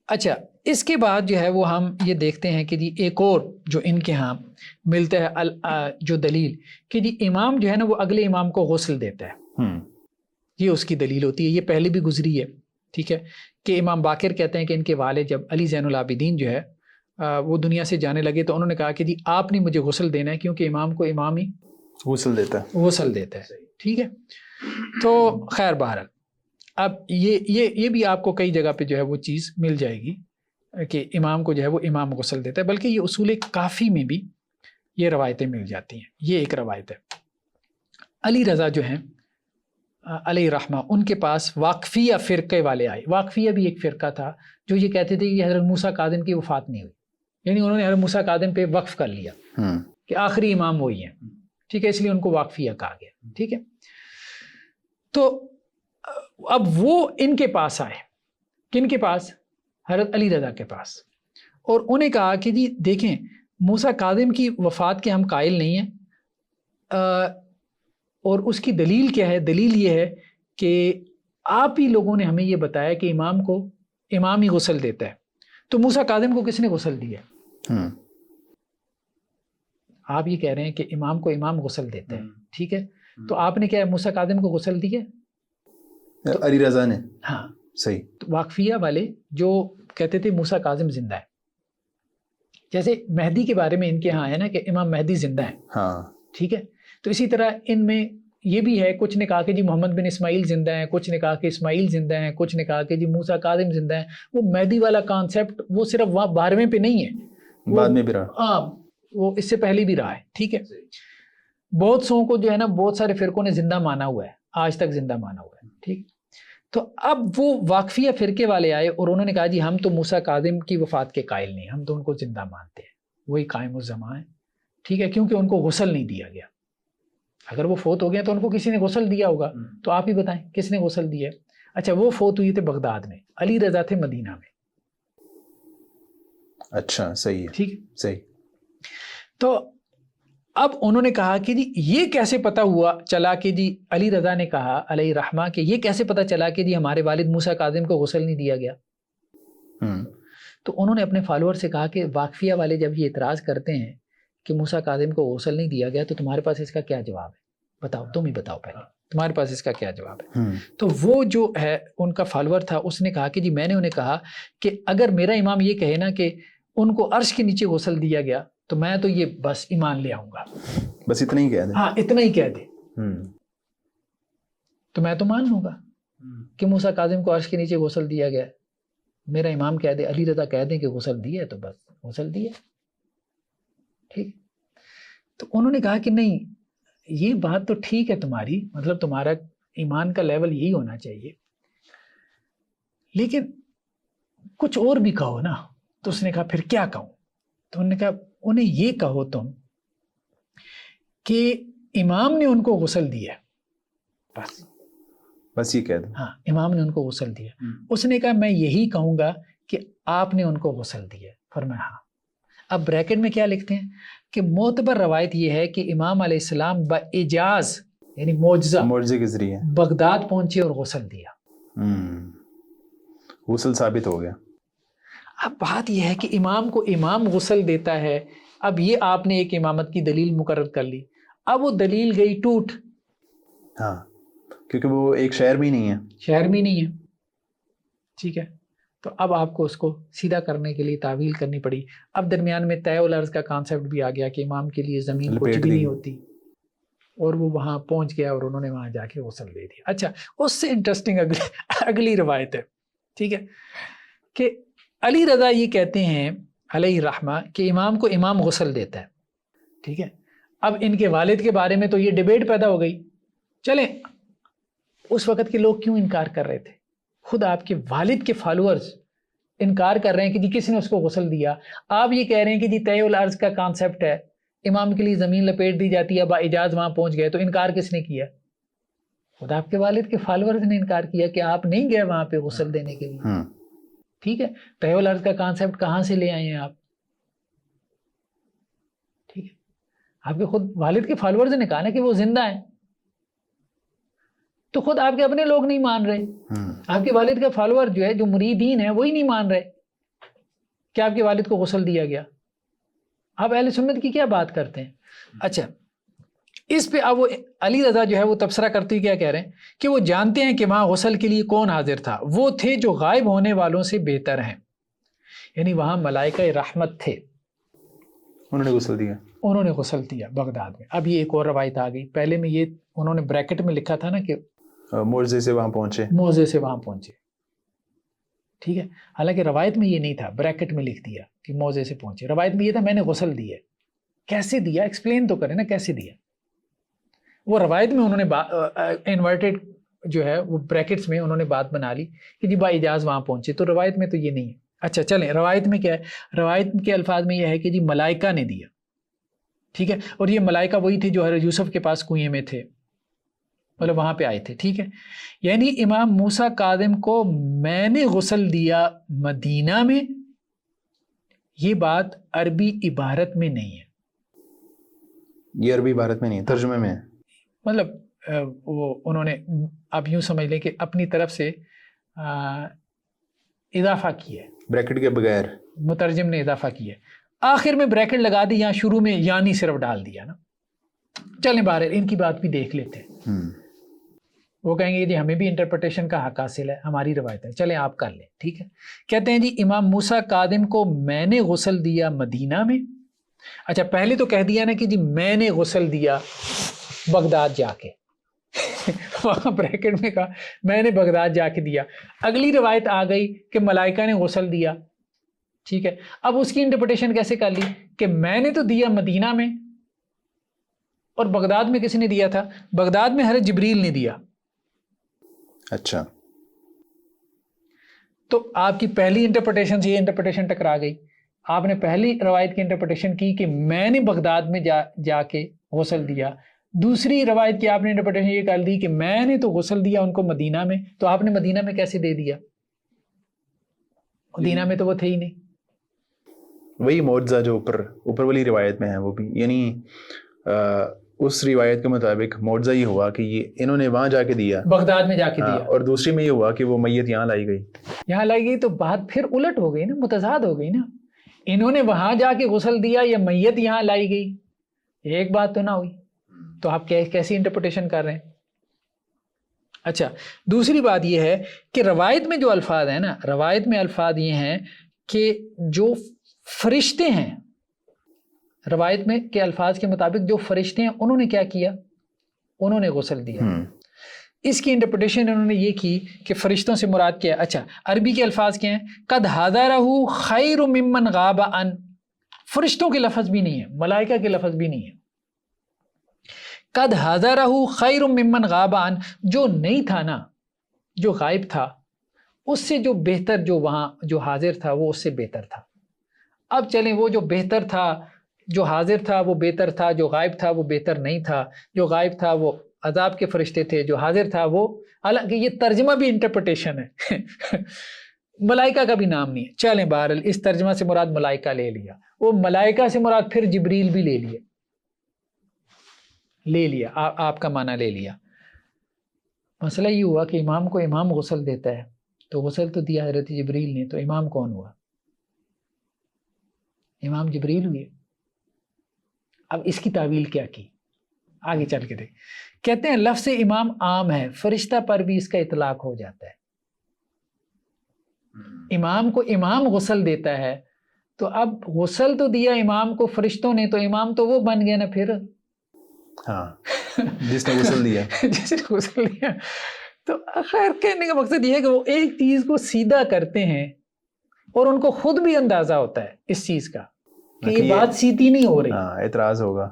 اچھا اس کے بعد جو ہے وہ ہم یہ دیکھتے ہیں کہ جی ایک اور جو ان کے ہاں ملتا ہے جو دلیل کہ جی امام جو ہے نا وہ اگلے امام کو غسل دیتا ہے. یہ اس کی دلیل ہوتی ہے. یہ پہلے بھی گزری ہے. ٹھیک ہے, کہ امام باقر کہتے ہیں کہ ان کے والد جب علی زین العابدین جو ہے وہ دنیا سے جانے لگے تو انہوں نے کہا کہ جی آپ نے مجھے غسل دینا ہے کیونکہ امام کو امام ہی غسل دیتا ہے. ٹھیک ہے. تو خیر بہرحال اب یہ بھی آپ کو کئی جگہ پہ جو ہے وہ چیز مل جائے گی کہ امام کو جو ہے وہ امام غسل دیتا ہے, بلکہ یہ اصول کافی میں بھی یہ روایتیں مل جاتی ہیں. یہ ایک روایت ہے. علی رضا جو ہیں علیہ رحمہ, ان کے پاس واقفیہ فرقے والے آئے. واقفیہ بھی ایک فرقہ تھا جو یہ کہتے تھے کہ حضرت موسیٰ کاظم کی وفات نہیں ہوئی, یعنی انہوں نے حضرت موسیٰ کاظم پہ وقف کر لیا کہ آخری امام وہی ہیں. ٹھیک ہے, اس لیے ان کو واقفیہ کہا گیا. ٹھیک ہے. تو اب وہ ان کے پاس آئے. کن کے پاس؟ حضرت علی رضا کے پاس. اور انہیں کہا کہ جی دیکھیں موسیٰ کاظم کی وفات کے ہم قائل نہیں ہیں, اور اس کی دلیل کیا ہے؟ دلیل یہ ہے کہ آپ ہی لوگوں نے ہمیں یہ بتایا کہ امام کو امام ہی غسل دیتا ہے. تو موسیٰ کاظم کو کس نے غسل دیا؟ آپ یہ کہہ رہے ہیں کہ امام کو امام غسل دیتا ہے. ٹھیک ہے, تو آپ نے کیا موسیٰ کاظم کو غسل دیا؟ علی رضا نے. ہاں صحیح. واقفیہ والے جو کہتے تھے موسیٰ کاظم زندہ ہے, جیسے مہدی کے بارے میں ان کے ہاں ہے نا کہ امام مہدی زندہ ہے. ہاں ٹھیک ہے. تو اسی طرح ان میں یہ بھی ہے, کچھ نے کہا کہ جی محمد بن اسماعیل زندہ ہیں, کچھ نے کہا کہ اسماعیل زندہ ہیں, کچھ نے کہا کہ جی موسیٰ کاظم زندہ ہیں. وہ مہدی والا کانسیپٹ وہ صرف وہاں 12ویں پہ نہیں ہے, بعد میں بھی رہا. ہاں وہ اس سے پہلے بھی رہا ہے. ٹھیک ہے. بہت سو کو جو ہے نا بہت سارے فرقوں نے زندہ مانا ہوا ہے, آج تک زندہ مانا ہوا ہے. ٹھیک. تو اب وہ واقفیہ فرقے والے آئے اور انہوں نے کہا جی ہم تو موسیٰ کاظم کی وفات کے قائل نہیں, ہم تو ان کو زندہ مانتے ہیں, وہی قائم الزمان ہے. ٹھیک ہے, کیونکہ ان کو غسل نہیں دیا گیا. اگر وہ فوت ہو گیا تو ان کو کسی نے غسل دیا ہوگا, تو آپ ہی بتائیں کس نے غسل دیا. اچھا وہ فوت ہوئی تھے بغداد میں, علی رضا تھے مدینہ میں. اچھا صحیح ہے, ٹھیک. صحیح. تو اب انہوں نے کہا کہ جی یہ کیسے پتا ہوا چلا کہ جی علی رضا نے کہا علیہ رحمہ کہ یہ کیسے پتا چلا کہ جی ہمارے والد موسیٰ کاظم کو غسل نہیں دیا گیا. تو انہوں نے اپنے فالوور سے کہا کہ واقفیہ والے جب یہ اعتراض کرتے ہیں کہ موسیٰ کاظم کو غسل نہیں دیا گیا تو تمہارے پاس اس کا کیا جواب ہے؟ بتاؤ, تم ہی بتاؤ پہلے, تمہارے پاس اس کا کیا جواب ہے؟ تو وہ جو ہے ان کا فالوور تھا, اس نے کہا کہ جی میں نے انہیں کہا کہ اگر میرا امام یہ کہے نا کہ ان کو عرش کے نیچے غسل دیا گیا تو میں تو یہ بس ایمان لے آؤں گا, بس اتنا ہی کہہ دیں. ہاں اتنا ہی کہہ دے تو میں تو مان لوں گا کہ موسیٰ کاظم کو عرش کے نیچے غسل دیا گیا. میرا امام کہہ دے, علی رضا کہہ دیں کہ غسل دیا تو بس غسل دیا. ٹھیک. تو انہوں نے کہا کہ نہیں, یہ بات تو ٹھیک ہے تمہاری, مطلب تمہارا ایمان کا لیول یہی ہونا چاہیے, لیکن کچھ اور بھی کہو نا. تو اس نے کہا پھر کیا کہوں؟ تو انہوں نے کہا انہیں یہ کہو تم کہ امام نے ان کو غسل دیا, بس یہ کہہ دیں. ہاں امام نے ان کو غسل دیا. اس نے کہا میں یہی کہوں گا کہ آپ نے ان کو غسل دیا. فرمایا ہاں. اب بریکٹ میں کیا لکھتے ہیں کہ معتبر روایت یہ ہے کہ امام علیہ السلام باعجاز یعنی معجزے کے ذریعے بغداد پہنچے اور غسل دیا. غسل ثابت ہو گیا. اب بات یہ ہے کہ امام کو امام غسل دیتا ہے. اب یہ آپ نے ایک امامت کی دلیل مقرر کر لی, اب وہ دلیل گئی ٹوٹ. ہاں کیونکہ وہ ایک شہر بھی نہیں ہے, شہر بھی نہیں ہے. ٹھیک ہے. تو اب آپ کو اس کو سیدھا کرنے کے لیے تعویل کرنی پڑی. اب درمیان میں طے الارض کا کانسیپٹ بھی آ گیا کہ امام کے لیے زمین کچھ بھی نہیں ہوتی, اور وہ وہاں پہنچ گیا اور انہوں نے وہاں جا کے غسل دے دیا. اچھا اس سے انٹرسٹنگ اگلی روایت ہے. ٹھیک ہے کہ علی رضا یہ کہتے ہیں علیہ رحمہ کہ امام کو امام غسل دیتا ہے. ٹھیک ہے. اب ان کے والد کے بارے میں تو یہ ڈیبیٹ پیدا ہو گئی. چلیں اس وقت کے لوگ کیوں انکار کر رہے تھے؟ خود آپ کے والد کے فالوورز انکار کر رہے ہیں کہ جی کس نے اس کو غسل دیا. آپ یہ کہہ رہے ہیں کہ جی طے الارض کا کانسیپٹ ہے, امام کے لیے زمین لپیٹ دی جاتی ہے, با اجاز وہاں پہنچ گئے. تو انکار کس نے کیا؟ خود آپ کے والد کے فالوورز نے انکار کیا کہ آپ نہیں گئے وہاں پہ غسل دینے کے لیے. ٹھیک ہے. طے الارض کا کانسیپٹ کہاں سے لے آئے ہیں آپ؟ ٹھیک ہے. آپ کے خود والد کے فالوورز نے کہا نا کہ وہ زندہ ہیں, تو خود آپ کے اپنے لوگ نہیں مان رہے. آپ کے والد کا فالوور جو ہے, جو مریدین ہیں, وہی نہیں مان رہے کہ آپ کے والد کو غسل دیا گیا. آپ اہل سنت کی کیا بات کرتے ہیں؟ اچھا اس پہ اب وہ علی رضا جو ہے وہ تبصرہ کرتے ہوئے کیا کہہ رہے ہیں کہ وہ جانتے ہیں کہ وہاں غسل کے لیے کون حاضر تھا. وہ تھے جو غائب ہونے والوں سے بہتر ہیں, یعنی وہاں ملائکہ رحمت تھے, انہوں نے غسل دیا. انہوں نے غسل دیا بغداد میں. اب یہ ایک اور روایت آ گئی. پہلے میں یہ انہوں نے بریکٹ میں لکھا تھا نا کہ معجزے سے وہاں پہنچے, موضع سے وہاں پہنچے. ٹھیک ہے. حالانکہ روایت میں یہ نہیں تھا, بریکٹ میں لکھ دیا کہ موضع سے پہنچے. روایت میں یہ تھا میں نے غسل دیا. کیسے دیا؟ ایکسپلین تو کریں نا کیسے دیا. وہ روایت میں انہوں نے انورٹڈ جو ہے وہ بریکٹس میں انہوں نے بات بنا لی کہ جی با اجاز وہاں پہنچے. تو روایت میں تو یہ نہیں ہے. اچھا چلیں روایت میں کیا ہے؟ روایت کے الفاظ میں یہ ہے کہ جی ملائکہ نے دیا. ٹھیک ہے. اور یہ ملائکہ وہی تھے جو حضرت یوسف کے پاس کنویں میں تھے, مطلب وہاں پہ آئے تھے. ٹھیک ہے. یعنی امام موسیٰ کاظم کو میں نے غسل دیا مدینہ میں, یہ بات عربی عبارت میں نہیں ہے. یہ عربی عبارت میں نہیں, ترجمے میں ہے. مطلب وہ انہوں نے آپ یوں سمجھ لیں کہ اپنی طرف سے اضافہ کیا ہے, بریکٹ کے بغیر مترجم نے اضافہ کیا ہے. آخر میں بریکٹ لگا دی, یہاں شروع میں یعنی صرف ڈال دیا نا. چلیں بہر ان کی بات بھی دیکھ لیتے ہیں. وہ کہیں گے جی ہمیں بھی انٹرپریٹیشن کا حق حاصل ہے, ہماری روایت ہے, چلیں آپ کر لیں. ٹھیک ہے. کہتے ہیں جی امام موسیٰ کاظم کو میں نے غسل دیا مدینہ میں. اچھا پہلے تو کہہ دیا نا کہ جی میں نے غسل دیا بغداد جا کے, وہاں بریکٹ میں کہا میں نے بغداد جا کے دیا. اگلی روایت آ گئی کہ ملائکہ نے غسل دیا. ٹھیک ہے. اب اس کی انٹرپریٹیشن کیسے کر لی کہ میں نے تو دیا مدینہ میں, اور بغداد میں کس نے دیا تھا؟ بغداد میں حضرت جبریل نے دیا. اچھا تو آپ کی پہلی انٹرپریٹیشن سے یہ انٹرپریٹیشن ٹکرا گئی. آپ نے پہلی روایت کی انٹرپریٹیشن کی کہ میں نے بغداد میں جا کے غسل دیا. دوسری روایت کی آپ نے انٹرپریٹیشن یہ کر دی کہ میں نے تو غسل دیا ان کو مدینہ میں. تو آپ نے مدینہ میں کیسے دے دیا؟ مدینہ میں تو وہ تھے ہی نہیں. وہی معجزہ جو اوپر والی روایت میں ہے وہ بھی، یعنی اس روایت کے مطابق معجزہ یہ ہوا کہ یہ انہوں نے وہاں جا کے دیا، بغداد میں جا کے دیا، اور دوسری میں یہ ہوا کہ وہ میت یہاں لائی گئی. یہاں لائی گئی. تو بات پھر الٹ ہو گئی نا، متضاد ہو گئی نا. انہوں نے وہاں جا کے غسل دیا یا میت یہاں لائی گئی، ایک بات تو نہ ہوئی. تو آپ کیسی انٹرپریٹیشن کر رہے ہیں؟ اچھا، دوسری بات یہ ہے کہ روایت میں جو الفاظ ہیں نا، روایت میں الفاظ یہ ہیں کہ جو فرشتے ہیں، روایت میں کے الفاظ کے مطابق جو فرشتے ہیں انہوں نے کیا کیا؟ انہوں نے غسل دیا. اس کی انٹرپریٹیشن انہوں نے یہ کی کہ فرشتوں سے مراد کیا ہے. اچھا، عربی کے الفاظ کیا ہیں؟ قد حضرہ خیر ممن غاب عن. فرشتوں کے لفظ بھی نہیں ہے، ملائکہ کے لفظ بھی نہیں ہے. قد حضرہ خیر ممن غاب عن، جو نہیں تھا نا، جو غائب تھا، اس سے جو بہتر، جو وہاں جو حاضر تھا وہ اس سے بہتر تھا. اب چلیں، وہ جو بہتر تھا، جو حاضر تھا وہ بہتر تھا، جو غائب تھا وہ بہتر نہیں تھا. جو غائب تھا وہ عذاب کے فرشتے تھے، جو حاضر تھا وہ، حالانکہ یہ ترجمہ بھی انٹرپریٹیشن ہے ملائکہ کا بھی نام نہیں ہے. چلیں بہرحال اس ترجمہ سے مراد ملائکہ لے لیا، وہ ملائکہ سے مراد پھر جبریل بھی لے لیا آپ کا معنی لے لیا. مسئلہ یہ ہوا کہ امام کو امام غسل دیتا ہے، تو غسل تو دیا حضرت جبریل نے، تو امام کون ہوا؟ امام جبریل ہوئے. اب اس کی تعویل کیا کی؟ آگے چل کے دیکھ. کہتے ہیں لفظ امام عام ہے، فرشتہ پر بھی اس کا اطلاق ہو جاتا ہے. امام کو امام غسل دیتا ہے، تو اب غسل تو دیا امام کو فرشتوں نے، تو امام تو وہ بن گیا نا پھر، ہاں جس نے غسل دیا جس نے غسل دیا. تو خیر کہنے کا مقصد یہ ہے کہ وہ ایک چیز کو سیدھا کرتے ہیں اور ان کو خود بھی اندازہ ہوتا ہے اس چیز کا کہ یہ بات سیدھی نہیں ہو رہی، اعتراض ہوگا.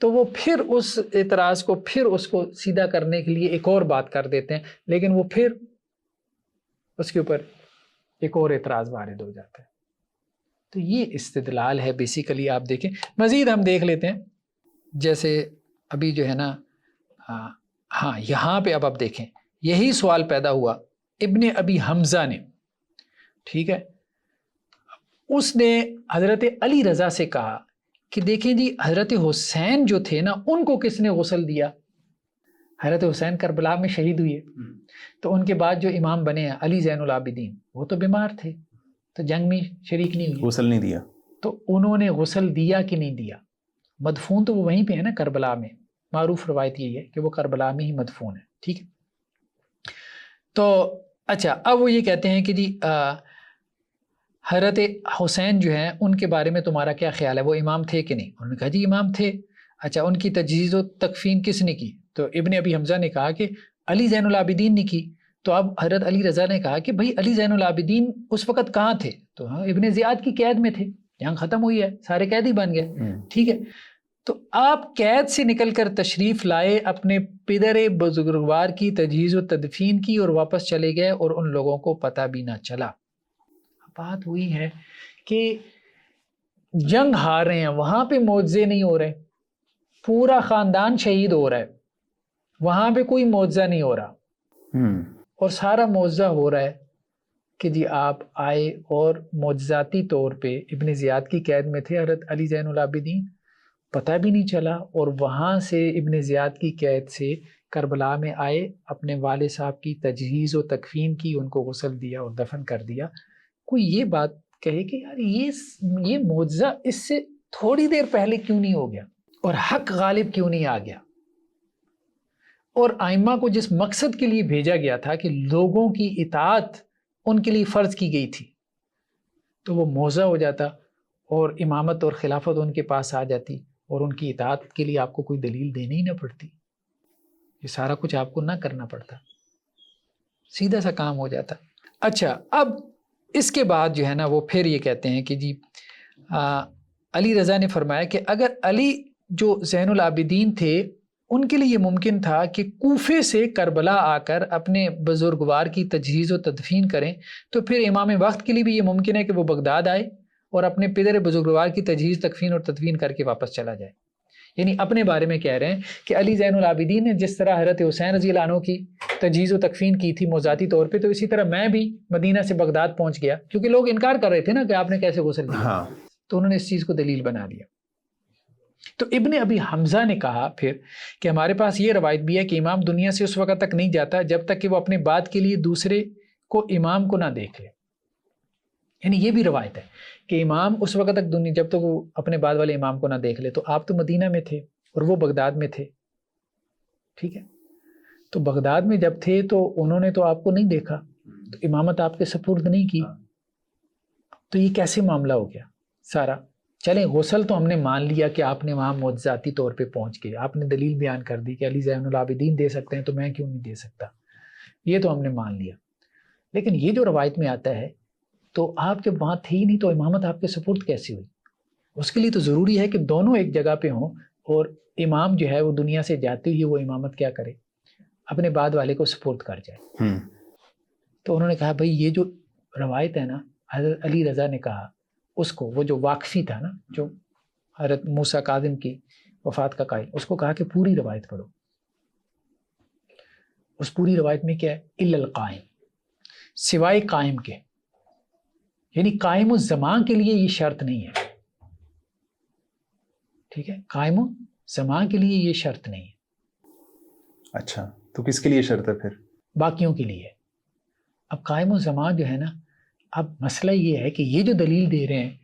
تو وہ پھر اس اعتراض کو، پھر اس کو سیدھا کرنے کے لیے ایک اور بات کر دیتے ہیں، لیکن وہ پھر اس کے اوپر ایک اور اعتراض وارد ہو جاتا ہے. تو یہ استدلال ہے بیسیکلی. آپ دیکھیں مزید ہم دیکھ لیتے ہیں، جیسے ابھی جو ہے نا، ہاں یہاں پہ اب آپ دیکھیں یہی سوال پیدا ہوا ابن ابی حمزہ نے، ٹھیک ہے. اس نے حضرت علی رضا سے کہا کہ دیکھیں جی حضرت حسین جو تھے نا، ان کو کس نے غسل دیا؟ حضرت حسین کربلا میں شہید ہوئے، تو ان کے بعد جو امام بنے ہیں علی زین العابدین، وہ تو بیمار تھے، تو جنگ میں شریک نہیں ہوئے، غسل نہیں دیا. تو انہوں نے غسل دیا کہ نہیں دیا؟ مدفون تو وہ وہیں پہ ہے نا، کربلا میں. معروف روایت یہی ہے کہ وہ کربلا میں ہی مدفون ہے، ٹھیک ہے. تو اچھا، اب وہ یہ کہتے ہیں کہ جی حضرت حسین جو ہیں ان کے بارے میں تمہارا کیا خیال ہے، وہ امام تھے کہ نہیں؟ انہوں نے کہا جی امام تھے. اچھا، ان کی تجہیز و تکفین کس نے کی؟ تو ابن ابی حمزہ نے کہا کہ علی زین العابدین نے کی. تو اب حضرت علی رضا نے کہا کہ بھائی علی زین العابدین اس وقت کہاں تھے؟ تو ہاں ابن زیاد کی قید میں تھے، جنگ ختم ہوئی ہے، سارے قیدی بن گئے، ٹھیک ہے. تو آپ قید سے نکل کر تشریف لائے، اپنے پدر بزرگوار کی تجہیز و تدفین کی اور واپس چلے گئے، اور ان لوگوں کو پتہ بھی نہ چلا. بات ہوئی ہے کہ جنگ ہار رہے ہیں، وہاں پہ معجزے نہیں ہو رہے، پورا خاندان شہید ہو رہا ہے، وہاں پہ کوئی معجزہ نہیں ہو رہا، اور سارا معجزہ ہو رہا ہے کہ جی آپ آئے اور معجزاتی طور پہ ابن زیاد کی قید میں تھے حضرت علی زین العابدین، پتہ بھی نہیں چلا، اور وہاں سے ابن زیاد کی قید سے کربلا میں آئے، اپنے والد صاحب کی تجہیز و تکفین کی، ان کو غسل دیا اور دفن کر دیا. کوئی یہ بات کہے کہ یار یہ معجزہ اس سے تھوڑی دیر پہلے کیوں نہیں ہو گیا، اور حق غالب کیوں نہیں آ گیا؟ اور ائمہ کو جس مقصد کے لیے بھیجا گیا تھا کہ لوگوں کی اطاعت ان کے لیے فرض کی گئی تھی، تو وہ معجزہ ہو جاتا اور امامت اور خلافت ان کے پاس آ جاتی، اور ان کی اطاعت کے لیے آپ کو کوئی دلیل دینی ہی نہ پڑتی، یہ سارا کچھ آپ کو نہ کرنا پڑتا، سیدھا سا کام ہو جاتا. اچھا، اب اس کے بعد جو ہے نا وہ پھر یہ کہتے ہیں کہ جی علی رضا نے فرمایا کہ اگر علی جو زین العابدین تھے ان کے لیے یہ ممکن تھا کہ کوفے سے کربلا آ کر اپنے بزرگوار کی تجہیز و تدفین کریں، تو پھر امام وقت کے لیے بھی یہ ممکن ہے کہ وہ بغداد آئے اور اپنے پدر بزرگوار کی تجہیز تکفین اور تدفین کر کے واپس چلا جائے. یعنی اپنے بارے میں کہہ رہے ہیں کہ علی زین العابدین نے جس طرح حضرت حسین رضی اللہ عنہ کی تجہیز و تکفین کی تھی موضاتی طور پہ، تو اسی طرح میں بھی مدینہ سے بغداد پہنچ گیا، کیونکہ لوگ انکار کر رہے تھے نا کہ آپ نے کیسے غسل کیا، تو انہوں نے اس چیز کو دلیل بنا دیا۔ تو ابن ابی حمزہ نے کہا پھر کہ ہمارے پاس یہ روایت بھی ہے کہ امام دنیا سے اس وقت تک نہیں جاتا جب تک کہ وہ اپنے بعد کے لیے دوسرے کو امام کو نہ دیکھ لے۔ یعنی یہ بھی روایت ہے کہ امام اس وقت تک دنیا جب تک وہ اپنے بعد والے امام کو نہ دیکھ لے۔ تو آپ تو مدینہ میں تھے اور وہ بغداد میں تھے، ٹھیک ہے، تو بغداد میں جب تھے تو انہوں نے تو آپ کو نہیں دیکھا، تو امامت آپ کے سپرد نہیں کی، تو یہ کیسے معاملہ ہو گیا سارا؟ چلیں غسل تو ہم نے مان لیا کہ آپ نے وہاں معجزاتی طور پہ پہنچ گئے، آپ نے دلیل بیان کر دی کہ علی زین العابدین دے سکتے ہیں تو میں کیوں نہیں دے سکتا، یہ تو ہم نے مان لیا۔ لیکن یہ جو روایت میں آتا ہے تو آپ جب وہاں تھے ہی نہیں تو امامت آپ کے سپرد کیسی ہوئی؟ اس کے لیے تو ضروری ہے کہ دونوں ایک جگہ پہ ہوں اور امام جو ہے وہ دنیا سے جاتے ہوئے وہ امامت کیا کرے، اپنے بعد والے کو سپرد کر جائے۔ تو انہوں نے کہا بھائی یہ جو روایت ہے نا، حضرت علی رضا نے کہا اس کو، وہ جو واقفی تھا نا، جو حضرت موسیٰ کاظم کی وفات کا قائل، اس کو کہا کہ پوری روایت پڑھو۔ اس پوری روایت میں کیا ہے؟ الا القائم، سوائے قائم کے، یعنی قائم الزمان کے لیے یہ شرط نہیں ہے، ٹھیک ہے، قائم الزمان کے لیے یہ شرط نہیں ہے۔ اچھا، تو کس کے لیے شرط ہے پھر؟ باقیوں کے لیے۔ اب قائم الزمان جو ہے نا، اب مسئلہ یہ ہے کہ یہ جو دلیل دے رہے ہیں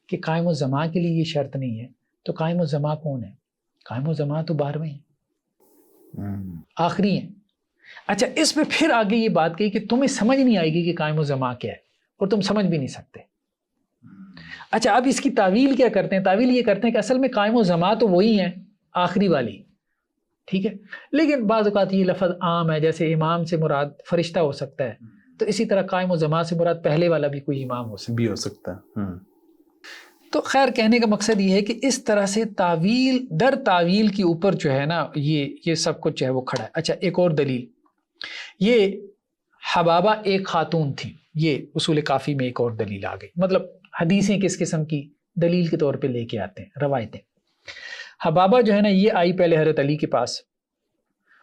کہ قائم الزمان کے لیے یہ شرط نہیں ہے، تو قائم الزمان کون ہے؟ قائم الزمان تو 12ویں ہیں، آخری ہیں۔ اچھا، اس میں پھر آگے یہ بات کہی کہ تمہیں سمجھ نہیں آئے گی کہ قائم الزمان کیا ہے، اور تم سمجھ بھی نہیں سکتے۔ اچھا، اب اس کی تعویل کیا کرتے ہیں؟ تعویل یہ کرتے ہیں کہ اصل میں قائم الزمان تو وہی ہیں، آخری والی، ٹھیک ہے، لیکن بعض اوقات یہ لفظ عام ہے، جیسے امام سے مراد فرشتہ ہو سکتا ہے، تو اسی طرح قائم الزمان سے مراد پہلے والا بھی کوئی امام ہو سکتا ہے۔ تو خیر، کہنے کا مقصد یہ ہے کہ اس طرح سے تعویل در تعویل کے اوپر جو ہے نا یہ سب کچھ جو ہے وہ کھڑا ہے۔ اچھا، ایک اور دلیل، یہ حبابہ ایک خاتون تھی، یہ اصول کافی میں ایک اور دلیل آ گئی۔ مطلب حدیثیں کس قسم کی دلیل کے طور پہ لے کے آتے ہیں، روایتیں۔ حبابہ جو ہے نا یہ آئی پہلے حضرت علی کے پاس،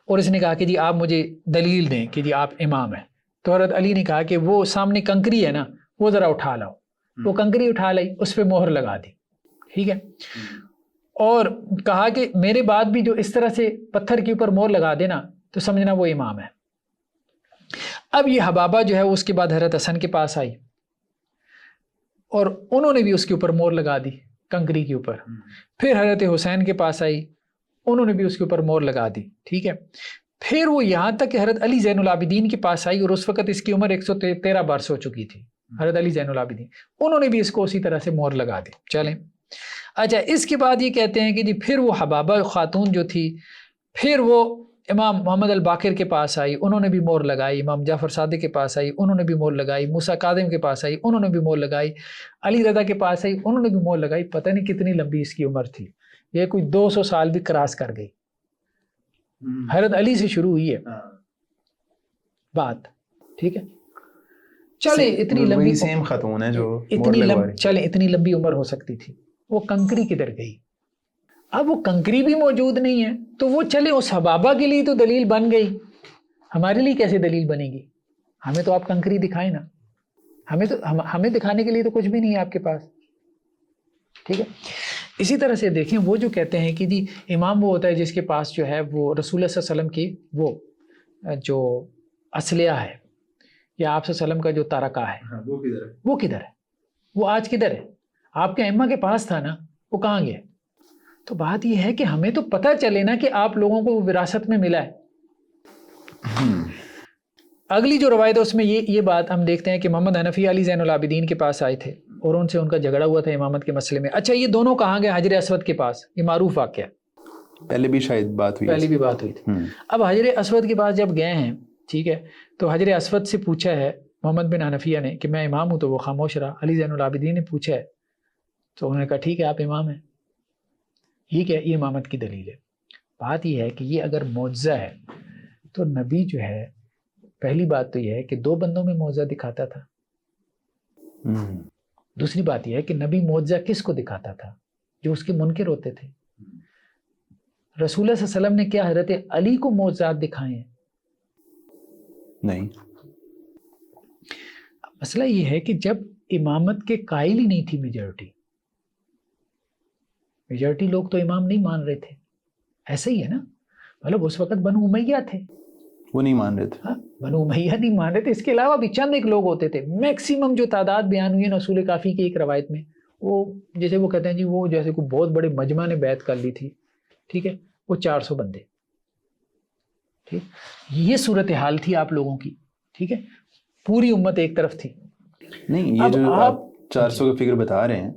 اور اس نے کہا کہ جی آپ مجھے دلیل دیں کہ جی آپ امام ہیں۔ تو حضرت علی نے کہا کہ وہ سامنے کنکری ہے نا، وہ ذرا اٹھا لاؤ۔ وہ کنکری اٹھا لائی، اس پہ مہر لگا دی، ٹھیک ہے، اور کہا کہ میرے بعد بھی جو اس طرح سے پتھر کے اوپر مہر لگا دینا تو سمجھنا وہ امام ہے۔ اب یہ حبابہ جو ہے اس کے بعد حضرت حسن کے پاس آئی، اور انہوں نے بھی اس کے اوپر مہر لگا دی کنکری کے اوپر۔ پھر حضرت حسین کے پاس آئی، انہوں نے بھی اس کے اوپر مہر لگا دی، ٹھیک ہے۔ پھر وہ یہاں تک کہ حضرت علی زین العابدین کے پاس آئی، اور اس وقت اس کی عمر 113 برس ہو چکی تھی، حضرت علی زین العابدین، انہوں نے بھی اس کو اسی طرح سے مہر لگا دی۔ چلیں، اچھا، اس کے بعد یہ کہتے ہیں کہ جی پھر وہ حبابہ خاتون جو تھی، پھر وہ امام محمد الباقر کے پاس آئی، انہوں نے بھی مہر لگائی، امام جعفر صادق کے پاس آئی، انہوں نے بھی مہر لگائی، موسیٰ کاظم کے پاس آئی، انہوں نے بھی مہر لگائی، علی رضا کے پاس آئی، انہوں نے بھی مہر لگائی۔ پتہ نہیں کتنی لمبی اس کی عمر تھی، یہ کوئی 200 سال بھی کراس کر گئی۔ حضرت علی سے شروع ہوئی ہے بات، ٹھیک ہے۔ چلے اتنی لمبی سیم خاتون ہے جو اتنی لمبی عمر ہو سکتی تھی، وہ کنکری کدھر گئی؟ اب وہ کنکری بھی موجود نہیں ہے، تو وہ چلے اس حبابہ کے لیے تو دلیل بن گئی، ہمارے لیے کیسے دلیل بنے گی؟ ہمیں تو آپ کنکری دکھائیں نا، ہمیں دکھانے کے لیے تو کچھ بھی نہیں ہے آپ کے پاس، ٹھیک ہے۔ اسی طرح سے دیکھیں، وہ جو کہتے ہیں کہ جی امام وہ ہوتا ہے جس کے پاس جو ہے وہ رسول اللہ صلی اللہ علیہ وسلم کی وہ جو اسلحہ ہے، یا آپ صلی اللہ علیہ وسلم کا جو تارکہ ہے، وہ کدھر ہے؟ وہ آج کدھر ہے؟ آپ کے ائمہ کے پاس تھا نا، وہ کہاں گیا؟ تو بات یہ ہے کہ ہمیں تو پتہ چلے نا کہ آپ لوگوں کو وراثت میں ملا ہے۔ اگلی جو روایت ہے اس میں یہ بات ہم دیکھتے ہیں کہ محمد حنفی علی زین العابدین کے پاس آئے تھے اور ان سے ان کا جھگڑا ہوا تھا امامت کے مسئلے میں۔ اچھا، یہ دونوں کہاں گئے؟ حجر اسود کے پاس، یہ معروف واقعہ، پہلے بھی شاید بات ہوئی تھی۔ اب حجر اسود کے پاس جب گئے ہیں، ٹھیک ہے، تو حجر اسود سے پوچھا ہے محمد بن حنفیہ نے کہ میں امام ہوں، تو وہ خاموش رہا۔ علی زین العابدین نے پوچھا ہے تو انہوں نے کہا ٹھیک ہے آپ امام ہیں۔ یہ کیا؟ یہ امامت کی دلیل ہے۔ بات یہ ہے کہ یہ اگر معجزہ ہے تو نبی جو ہے، پہلی بات تو یہ ہے کہ 2 بندوں میں معجزہ دکھاتا تھا۔ دوسری بات یہ ہے کہ نبی معجزہ کس کو دکھاتا تھا؟ جو اس کے منکر ہوتے تھے۔ رسول اللہ صلی اللہ علیہ وسلم نے کیا حضرت علی کو معجزات دکھائے ہیں؟ نہیں. مسئلہ یہ ہے کہ جب امامت کے قائل ہی نہیں تھی میجورٹی لوگ تو امام نہیں مان رہے تھے. ایسا ہی ہے نا, مطلب اس وقت بنو امیہ تھے, وہ نہیں مان رہے تھے. ہاں, بنو امیہ نہیں مان رہے تھے. اس کے علاوہ بھی چند ایک لوگ ہوتے تھے. میکسیمم جو تعداد بیان ہوئی ہے اصول کافی کی ایک روایت میں, وہ جیسے وہ کہتے ہیں جی وہ جیسے کوئی بہت بڑے مجمع نے بیعت کر لی تھی, ٹھیک ہے, وہ 400 بندے. ٹھیک, یہ صورتحال تھی آپ لوگوں کی. ٹھیک ہے, پوری امت ایک طرف تھی. نہیں, یہ جو آپ 400 کا فگر بتا رہے ہیں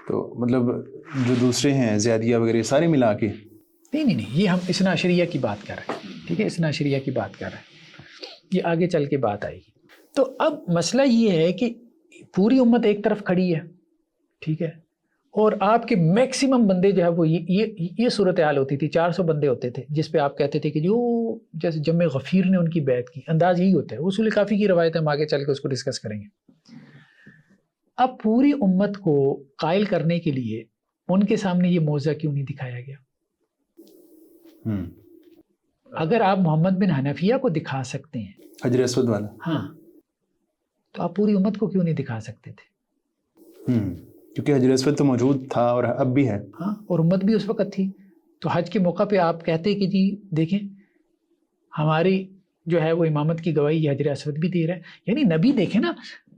تو مطلب جو دوسرے ہیں زیادیہ وغیرہ سارے ملا کے نہیں, یہ ہم اثنا عشریہ کی بات کر رہے ہیں. ٹھیک ہے, اثنا عشریہ کی بات کر رہے ہیں, یہ آگے چل کے بات آئے گی. تو اب مسئلہ یہ ہے کہ پوری امت ایک طرف کھڑی ہے, ٹھیک ہے, اور آپ کے میکسیمم بندے جو ہے وہ یہ صورتحال ہوتی تھی. 400 بندے ہوتے تھے جس پہ آپ کہتے تھے کہ جو جیسے جمع غفیر نے ان کی بیعت کی, انداز یہی ہوتا ہے. اصول کافی کی روایت ہم آگے چل کے اس کو ڈسکس کریں گے. اب پوری امت کو قائل کرنے کے لیے ان کے سامنے یہ معجزہ کیوں نہیں دکھایا گیا؟ اگر آپ محمد بن حنفیہ کو دکھا سکتے ہیں حجر اسود والا, ہاں, تو آپ پوری امت کو کیوں نہیں دکھا سکتے تھے؟ کیونکہ حجر اسود تو موجود تھا اور اب بھی ہے. ہاں, اور امت بھی اس وقت تھی. تو حج کے موقع پہ آپ کہتے کہ جی دیکھیں ہماری جو ہے وہ امامت کی گواہی یہ حجر اسود بھی دے رہا ہے. یعنی نبی دیکھیں نا,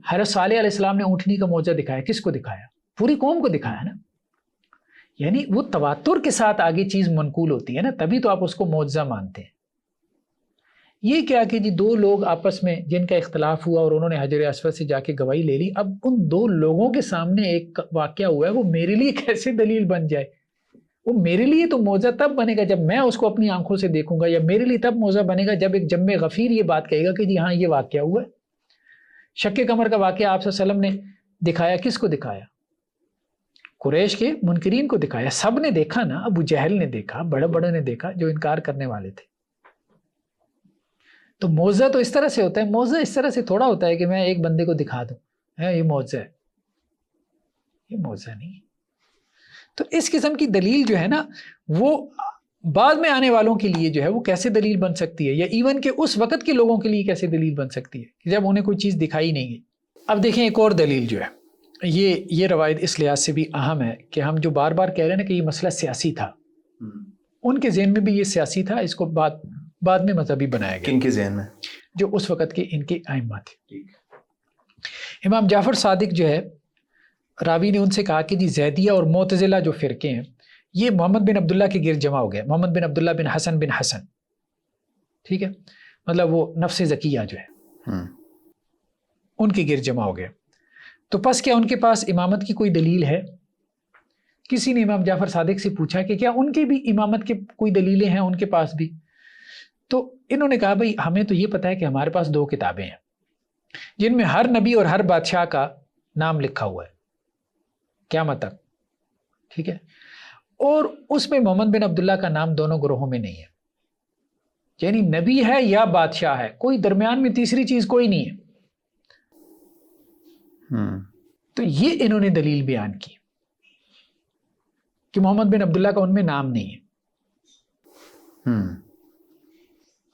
حضرت صالح علیہ السلام نے اونٹنی کا معجزہ دکھایا. کس کو دکھایا؟ پوری قوم کو دکھایا نا. یعنی وہ تواتر کے ساتھ آگے چیز منقول ہوتی ہے نا, تبھی تو آپ اس کو معجزہ مانتے ہیں. یہ کیا کہ جی 2 لوگ آپس میں جن کا اختلاف ہوا اور انہوں نے حجر اسود سے جا کے گواہی لے لی, اب ان 2 لوگوں کے سامنے ایک واقعہ ہوا ہے, وہ میرے لیے کیسے دلیل بن جائے؟ وہ میرے لیے تو معجزہ تب بنے گا جب میں اس کو اپنی آنکھوں سے دیکھوں گا, یا میرے لیے تب معجزہ بنے گا جب ایک جمع غفیر یہ بات کہے گا کہ جی ہاں یہ واقعہ ہوا ہے. شق قمر کا واقعہ آپ صلی اللہ علیہ وسلم نے دکھایا. کس کو دکھایا؟ قریش کے منکرین کو دکھایا. سب نے دیکھا نا, ابو جہل نے دیکھا, بڑے بڑے نے دیکھا جو انکار کرنے والے تھے. تو معجزہ تو اس طرح سے ہوتا ہے. معجزہ اس طرح سے تھوڑا ہوتا ہے کہ میں ایک بندے کو دکھا دوں یہ معجزہ ہے. یہ معجزہ نہیں ہے. تو اس قسم کی دلیل جو ہے نا وہ بعد میں آنے والوں کے لیے جو ہے وہ کیسے دلیل بن سکتی ہے, یا ایون کہ اس وقت کے لوگوں کے لیے کیسے دلیل بن سکتی ہے جب انہیں کوئی چیز دکھائی نہیں گئی. اب دیکھیں ایک اور دلیل جو ہے, یہ روایت اس لحاظ سے بھی اہم ہے کہ ہم جو بار بار کہہ رہے ہیں نا کہ یہ مسئلہ سیاسی تھا, ان کے ذہن میں بھی یہ سیاسی تھا. اس کو بعد میں مذہبی بنایا گیا. کن کے ذہن میں؟ جو اس وقت کے ان کے ائمہ تھے. امام جعفر صادق جو ہے, راوی نے ان سے کہا کہ جی زیدیہ اور معتزلہ جو فرقے ہیں یہ محمد بن عبداللہ کے گرد جمع ہو گئے. محمد بن عبداللہ بن حسن, ٹھیک ہے, مطلب وہ نفس زکیہ جو ہے ان کے گرد جمع ہو گئے. تو پس کیا ان کے پاس امامت کی کوئی دلیل ہے؟ کسی نے امام جعفر صادق سے پوچھا کہ کیا ان کے بھی امامت کے کوئی دلیلیں ہیں ان کے پاس بھی؟ تو انہوں نے کہا بھئی ہمیں تو یہ پتا ہے کہ ہمارے پاس 2 کتابیں ہیں جن میں ہر نبی اور ہر بادشاہ کا نام لکھا ہوا ہے قیامت تک, ٹھیک ہے, اور اس میں محمد بن عبداللہ کا نام دونوں گروہوں میں نہیں ہے. یعنی نبی ہے یا بادشاہ ہے, کوئی درمیان میں تیسری چیز کوئی نہیں ہے. تو یہ انہوں نے دلیل بیان کی کہ محمد بن عبداللہ کا ان میں نام نہیں ہے.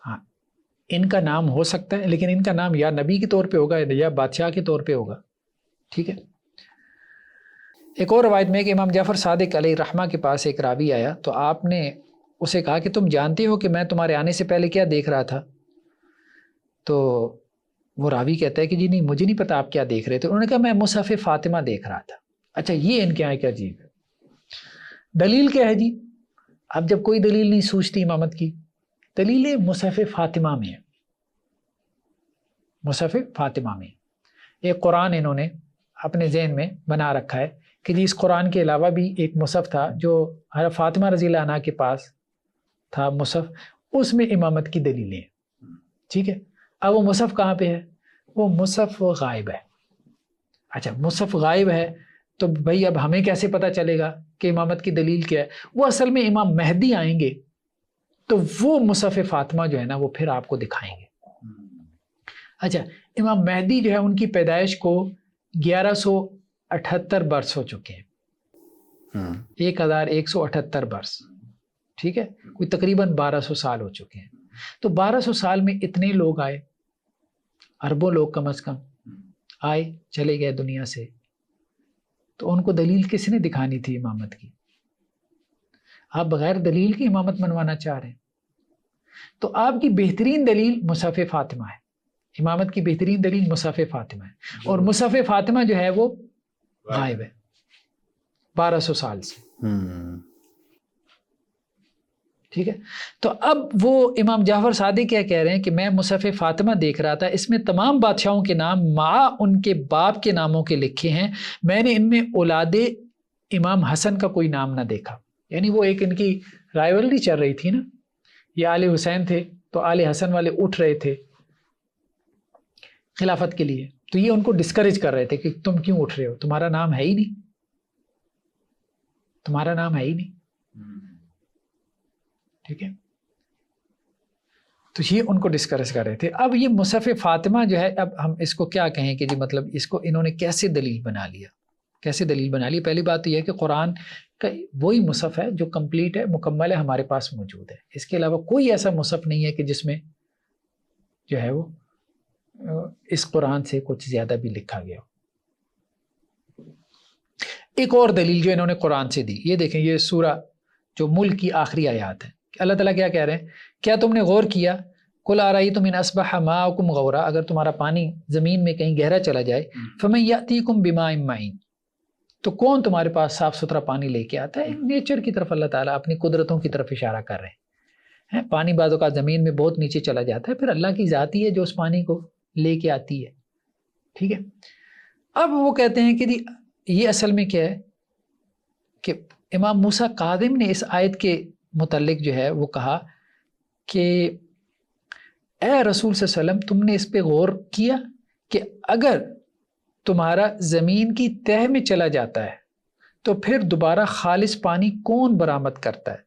ہاں, ان کا نام ہو سکتا ہے لیکن ان کا نام یا نبی کے طور پہ ہوگا یا بادشاہ کے طور پہ ہوگا. ٹھیک ہے. ایک اور روایت میں کہ امام جعفر صادق علیہ الرحمہ کے پاس ایک راوی آیا تو آپ نے اسے کہا کہ تم جانتے ہو کہ میں تمہارے آنے سے پہلے کیا دیکھ رہا تھا؟ تو وہ راوی کہتا ہے کہ جی نہیں مجھے نہیں پتا آپ کیا دیکھ رہے تھے. انہوں نے کہا میں مصحف فاطمہ دیکھ رہا تھا. اچھا, یہ ان کے یہاں کیا عجیب ہے, دلیل کیا ہے جی؟ اب جب کوئی دلیل نہیں سوچتی امامت کی, دلیل مصحف فاطمہ میں ہے. مصحف فاطمہ میں ایک قرآن انہوں نے اپنے ذہن میں بنا رکھا ہے کہ جی اس قرآن کے علاوہ بھی ایک مصحف تھا جو حضرت فاطمہ رضی اللہ عنہ کے پاس تھا مصحف, اس میں امامت کی دلیلیں ہیں. ٹھیک ہے. اب وہ مصحف کہاں پہ ہے؟ وہ مصحف غائب ہے. اچھا, مصحف غائب ہے تو بھائی اب ہمیں کیسے پتہ چلے گا کہ امامت کی دلیل کیا ہے؟ وہ اصل میں امام مہدی آئیں گے تو وہ مصحف فاطمہ جو ہے نا وہ پھر آپ کو دکھائیں گے. اچھا, امام مہدی جو ہے ان کی پیدائش کو 1178 برس ہو چکے ہیں. 1178 برس. ٹھیک ہے، کوئی تقریباً 1200 سال ہو چکے ہیں. تو 1200 سال میں اتنے لوگ آئے، اربوں لوگ کم از کم آئے چلے گئے دنیا سے. تو ان کو دلیل کس نے دکھانی تھی امامت کی؟ آپ بغیر دلیل کی امامت منوانا چاہ رہے ہیں. تو آپ کی بہترین دلیل مصحف فاطمہ ہے. امامت کی بہترین دلیل مصحف فاطمہ ہے، اور مصحف فاطمہ جو ہے وہ غائب ہے 1200 سال سے. ٹھیک ہے. تو اب وہ امام جعفر صادق کیا کہہ رہے ہیں کہ میں مصحف فاطمہ دیکھ رہا تھا، اس میں تمام بادشاہوں کے نام مع ان کے باپ کے ناموں کے لکھے ہیں، میں نے ان میں اولاد امام حسن کا کوئی نام نہ دیکھا. یعنی وہ ایک ان کی رائیولری چل رہی تھی نا، یہ آل حسین تھے تو آل حسن والے اٹھ رہے تھے خلافت کے لیے، تو یہ ان کو ڈسکریج کر رہے تھے کہ تم کیوں اٹھ رہے ہو، تمہارا نام ہے ہی نہیں، تمہارا نام ہے ہی نہیں. ٹھیک ہے. تو یہ ان کو ڈسکریج کر رہے تھے. اب یہ مصحف فاطمہ جو ہے، اب ہم اس کو کیا کہیں کہ جی مطلب اس کو انہوں نے کیسے دلیل بنا لیا، کیسے دلیل بنا لی؟ پہلی بات تو یہ ہے کہ قرآن کا وہی مصحف ہے جو کمپلیٹ ہے، مکمل ہے، ہمارے پاس موجود ہے. اس کے علاوہ کوئی ایسا مصحف نہیں ہے کہ جس میں جو ہے وہ اس قرآن سے کچھ زیادہ بھی لکھا گیا ہو. ایک اور دلیل جو انہوں نے قرآن سے دی، یہ دیکھیں، یہ سورہ جو ملک کی آخری آیات ہے، اللہ تعالیٰ کیا کہہ رہے ہیں؟ کیا تم نے غور کیا؟ قل ارأیتم ان اصبح ماؤکم غورا، اگر تمہارا پانی زمین میں کہیں گہرا چلا جائے، فمن یأتیکم بماء معین، تو کون تمہارے پاس صاف ستھرا پانی لے کے آتا ہے؟ نیچر کی طرف اللہ تعالیٰ اپنی قدرتوں کی طرف اشارہ کر رہے ہیں. پانی بعض اوقات زمین میں بہت نیچے چلا جاتا ہے، پھر اللہ کی ذات ہی ہے جو اس پانی کو لے کے آتی ہے. ٹھیک ہے. اب وہ کہتے ہیں کہ یہ اصل میں کیا ہے کہ امام موسیٰ کاظم نے اس آیت کے متعلق جو ہے وہ کہا کہ اے رسول صلی اللہ علیہ وسلم، تم نے اس پہ غور کیا کہ اگر تمہارا زمین کی تہہ میں چلا جاتا ہے تو پھر دوبارہ خالص پانی کون برآمد کرتا ہے؟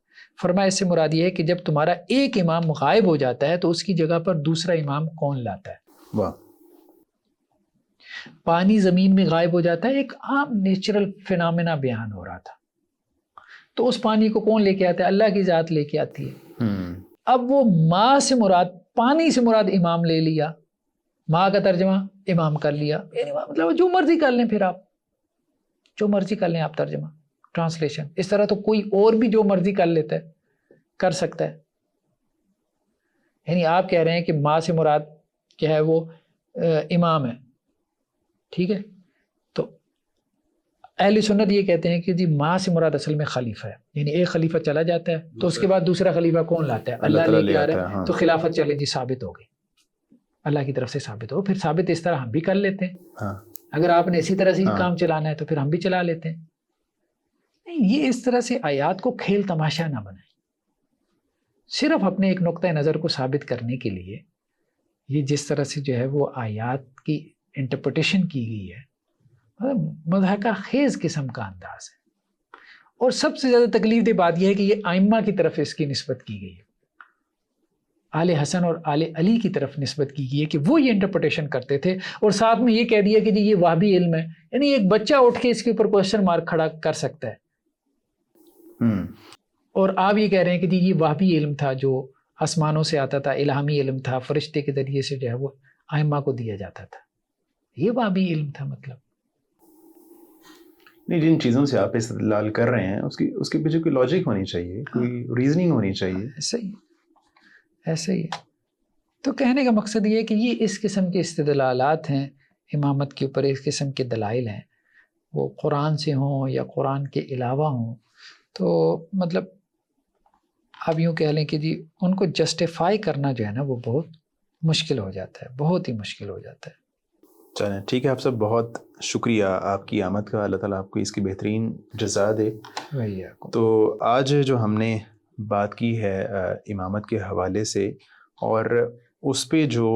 فرمایا اس سے مراد یہ ہے کہ جب تمہارا ایک امام غائب ہو جاتا ہے تو اس کی جگہ پر دوسرا امام کون لاتا ہے؟ واہ. پانی زمین میں غائب ہو جاتا ہے، ایک عام نیچرل فینامنا بیان ہو رہا تھا، تو اس پانی کو کون لے کے آتا ہے؟ اللہ کی ذات لے کے آتی ہے. اب وہ ماں سے مراد، پانی سے مراد امام لے لیا، ماں کا ترجمہ امام کر لیا. یعنی مطلب جو مرضی کر لیں، پھر آپ جو مرضی کر لیں آپ ترجمہ ٹرانسلیشن. اس طرح تو کوئی اور بھی جو مرضی کر لیتا ہے، کر سکتا ہے. یعنی آپ کہہ رہے ہیں کہ ماں سے مراد کیا ہے؟ وہ امام ہے. ٹھیک ہے. تو اہل سنت یہ کہتے ہیں کہ جی ماں سے مراد اصل میں خلیفہ ہے، یعنی ایک خلیفہ چلا جاتا ہے تو اس کے بعد دوسرا خلیفہ کون لاتا ہے؟ اللہ لے کے آ رہا ہے. تو خلافت چلے جی ثابت ہو گئی، اللہ کی طرف سے ثابت ہو. پھر ثابت اس طرح ہم بھی کر لیتے ہیں. اگر آپ نے اسی طرح سے کام چلانا ہے تو پھر ہم بھی چلا لیتے ہیں. نہیں، یہ اس طرح سے آیات کو کھیل تماشا نہ بنائیں. صرف اپنے ایک نقطہ نظر کو ثابت کرنے کے لیے یہ جس طرح سے جو ہے وہ آیات کی انٹرپریٹیشن کی گئی ہے، مضحکہ خیز قسم کا انداز ہے. اور سب سے زیادہ تکلیف دہ بات یہ ہے کہ یہ ائمہ کی طرف اس کی نسبت کی گئی ہے، آل حسن اور آل علی کی طرف نسبت کی گئی ہے کہ وہ یہ انٹرپریٹیشن کرتے تھے، اور ساتھ میں یہ کہہ دیا کہ جی یہ وہابی علم ہے. یعنی ایک بچہ اٹھ کے اس کے اوپر کوسچن مارک کھڑا کر سکتا ہے. اور آپ یہ کہہ رہے ہیں کہ جی یہ وہابی علم تھا جو آسمانوں سے آتا تھا، الہامی علم تھا، فرشتے کے ذریعے سے جو ہے وہ ائمہ کو دیا جاتا تھا. یہ وہابی علم تھا. مطلب نہیں، جن چیزوں سے آپ استدلال کر رہے ہیں اس کے پیچھے کوئی لاجک ہونی چاہیے، کوئی ریزننگ ہونی چاہیے. ایسے ہی. تو کہنے کا مقصد یہ ہے کہ یہ اس قسم کے استدلالات ہیں امامت کے اوپر، اس قسم کے دلائل ہیں، وہ قرآن سے ہوں یا قرآن کے علاوہ ہوں، تو مطلب آپ یوں کہہ لیں کہ جی ان کو جسٹیفائی کرنا جو ہے نا وہ بہت مشکل ہو جاتا ہے، بہت ہی مشکل ہو جاتا ہے. چلیں ٹھیک ہے، آپ سب بہت شکریہ آپ کی آمد کا، اللہ تعالیٰ آپ کو اس کی بہترین جزا دے. تو آج جو ہم نے بات کی ہے امامت کے حوالے سے، اور اس پہ جو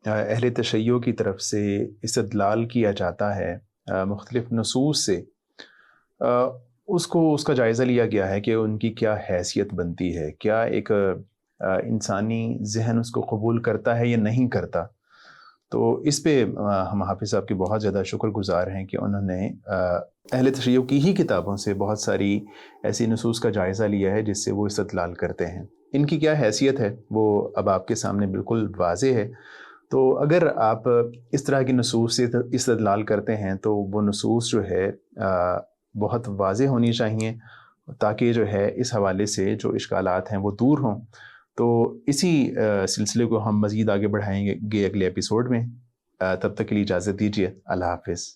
اہل تشیع کی طرف سے استدلال کیا جاتا ہے مختلف نصوص سے، اس کا جائزہ لیا گیا ہے کہ ان کی کیا حیثیت بنتی ہے، کیا ایک انسانی ذہن اس کو قبول کرتا ہے یا نہیں کرتا. تو اس پہ ہم حافظ صاحب کے بہت زیادہ شکر گزار ہیں کہ انہوں نے اہل تشیع کی ہی کتابوں سے بہت ساری ایسی نصوص کا جائزہ لیا ہے جس سے وہ استدلال کرتے ہیں. ان کی کیا حیثیت ہے وہ اب آپ کے سامنے بالکل واضح ہے. تو اگر آپ اس طرح کی نصوص سے استدلال کرتے ہیں تو وہ نصوص جو ہے بہت واضح ہونی چاہیے تاکہ جو ہے اس حوالے سے جو اشکالات ہیں وہ دور ہوں. تو اسی سلسلے کو ہم مزید آگے بڑھائیں گے اگلے ایپیسوڈ میں. تب تک کے لیے اجازت دیجیے. اللہ حافظ.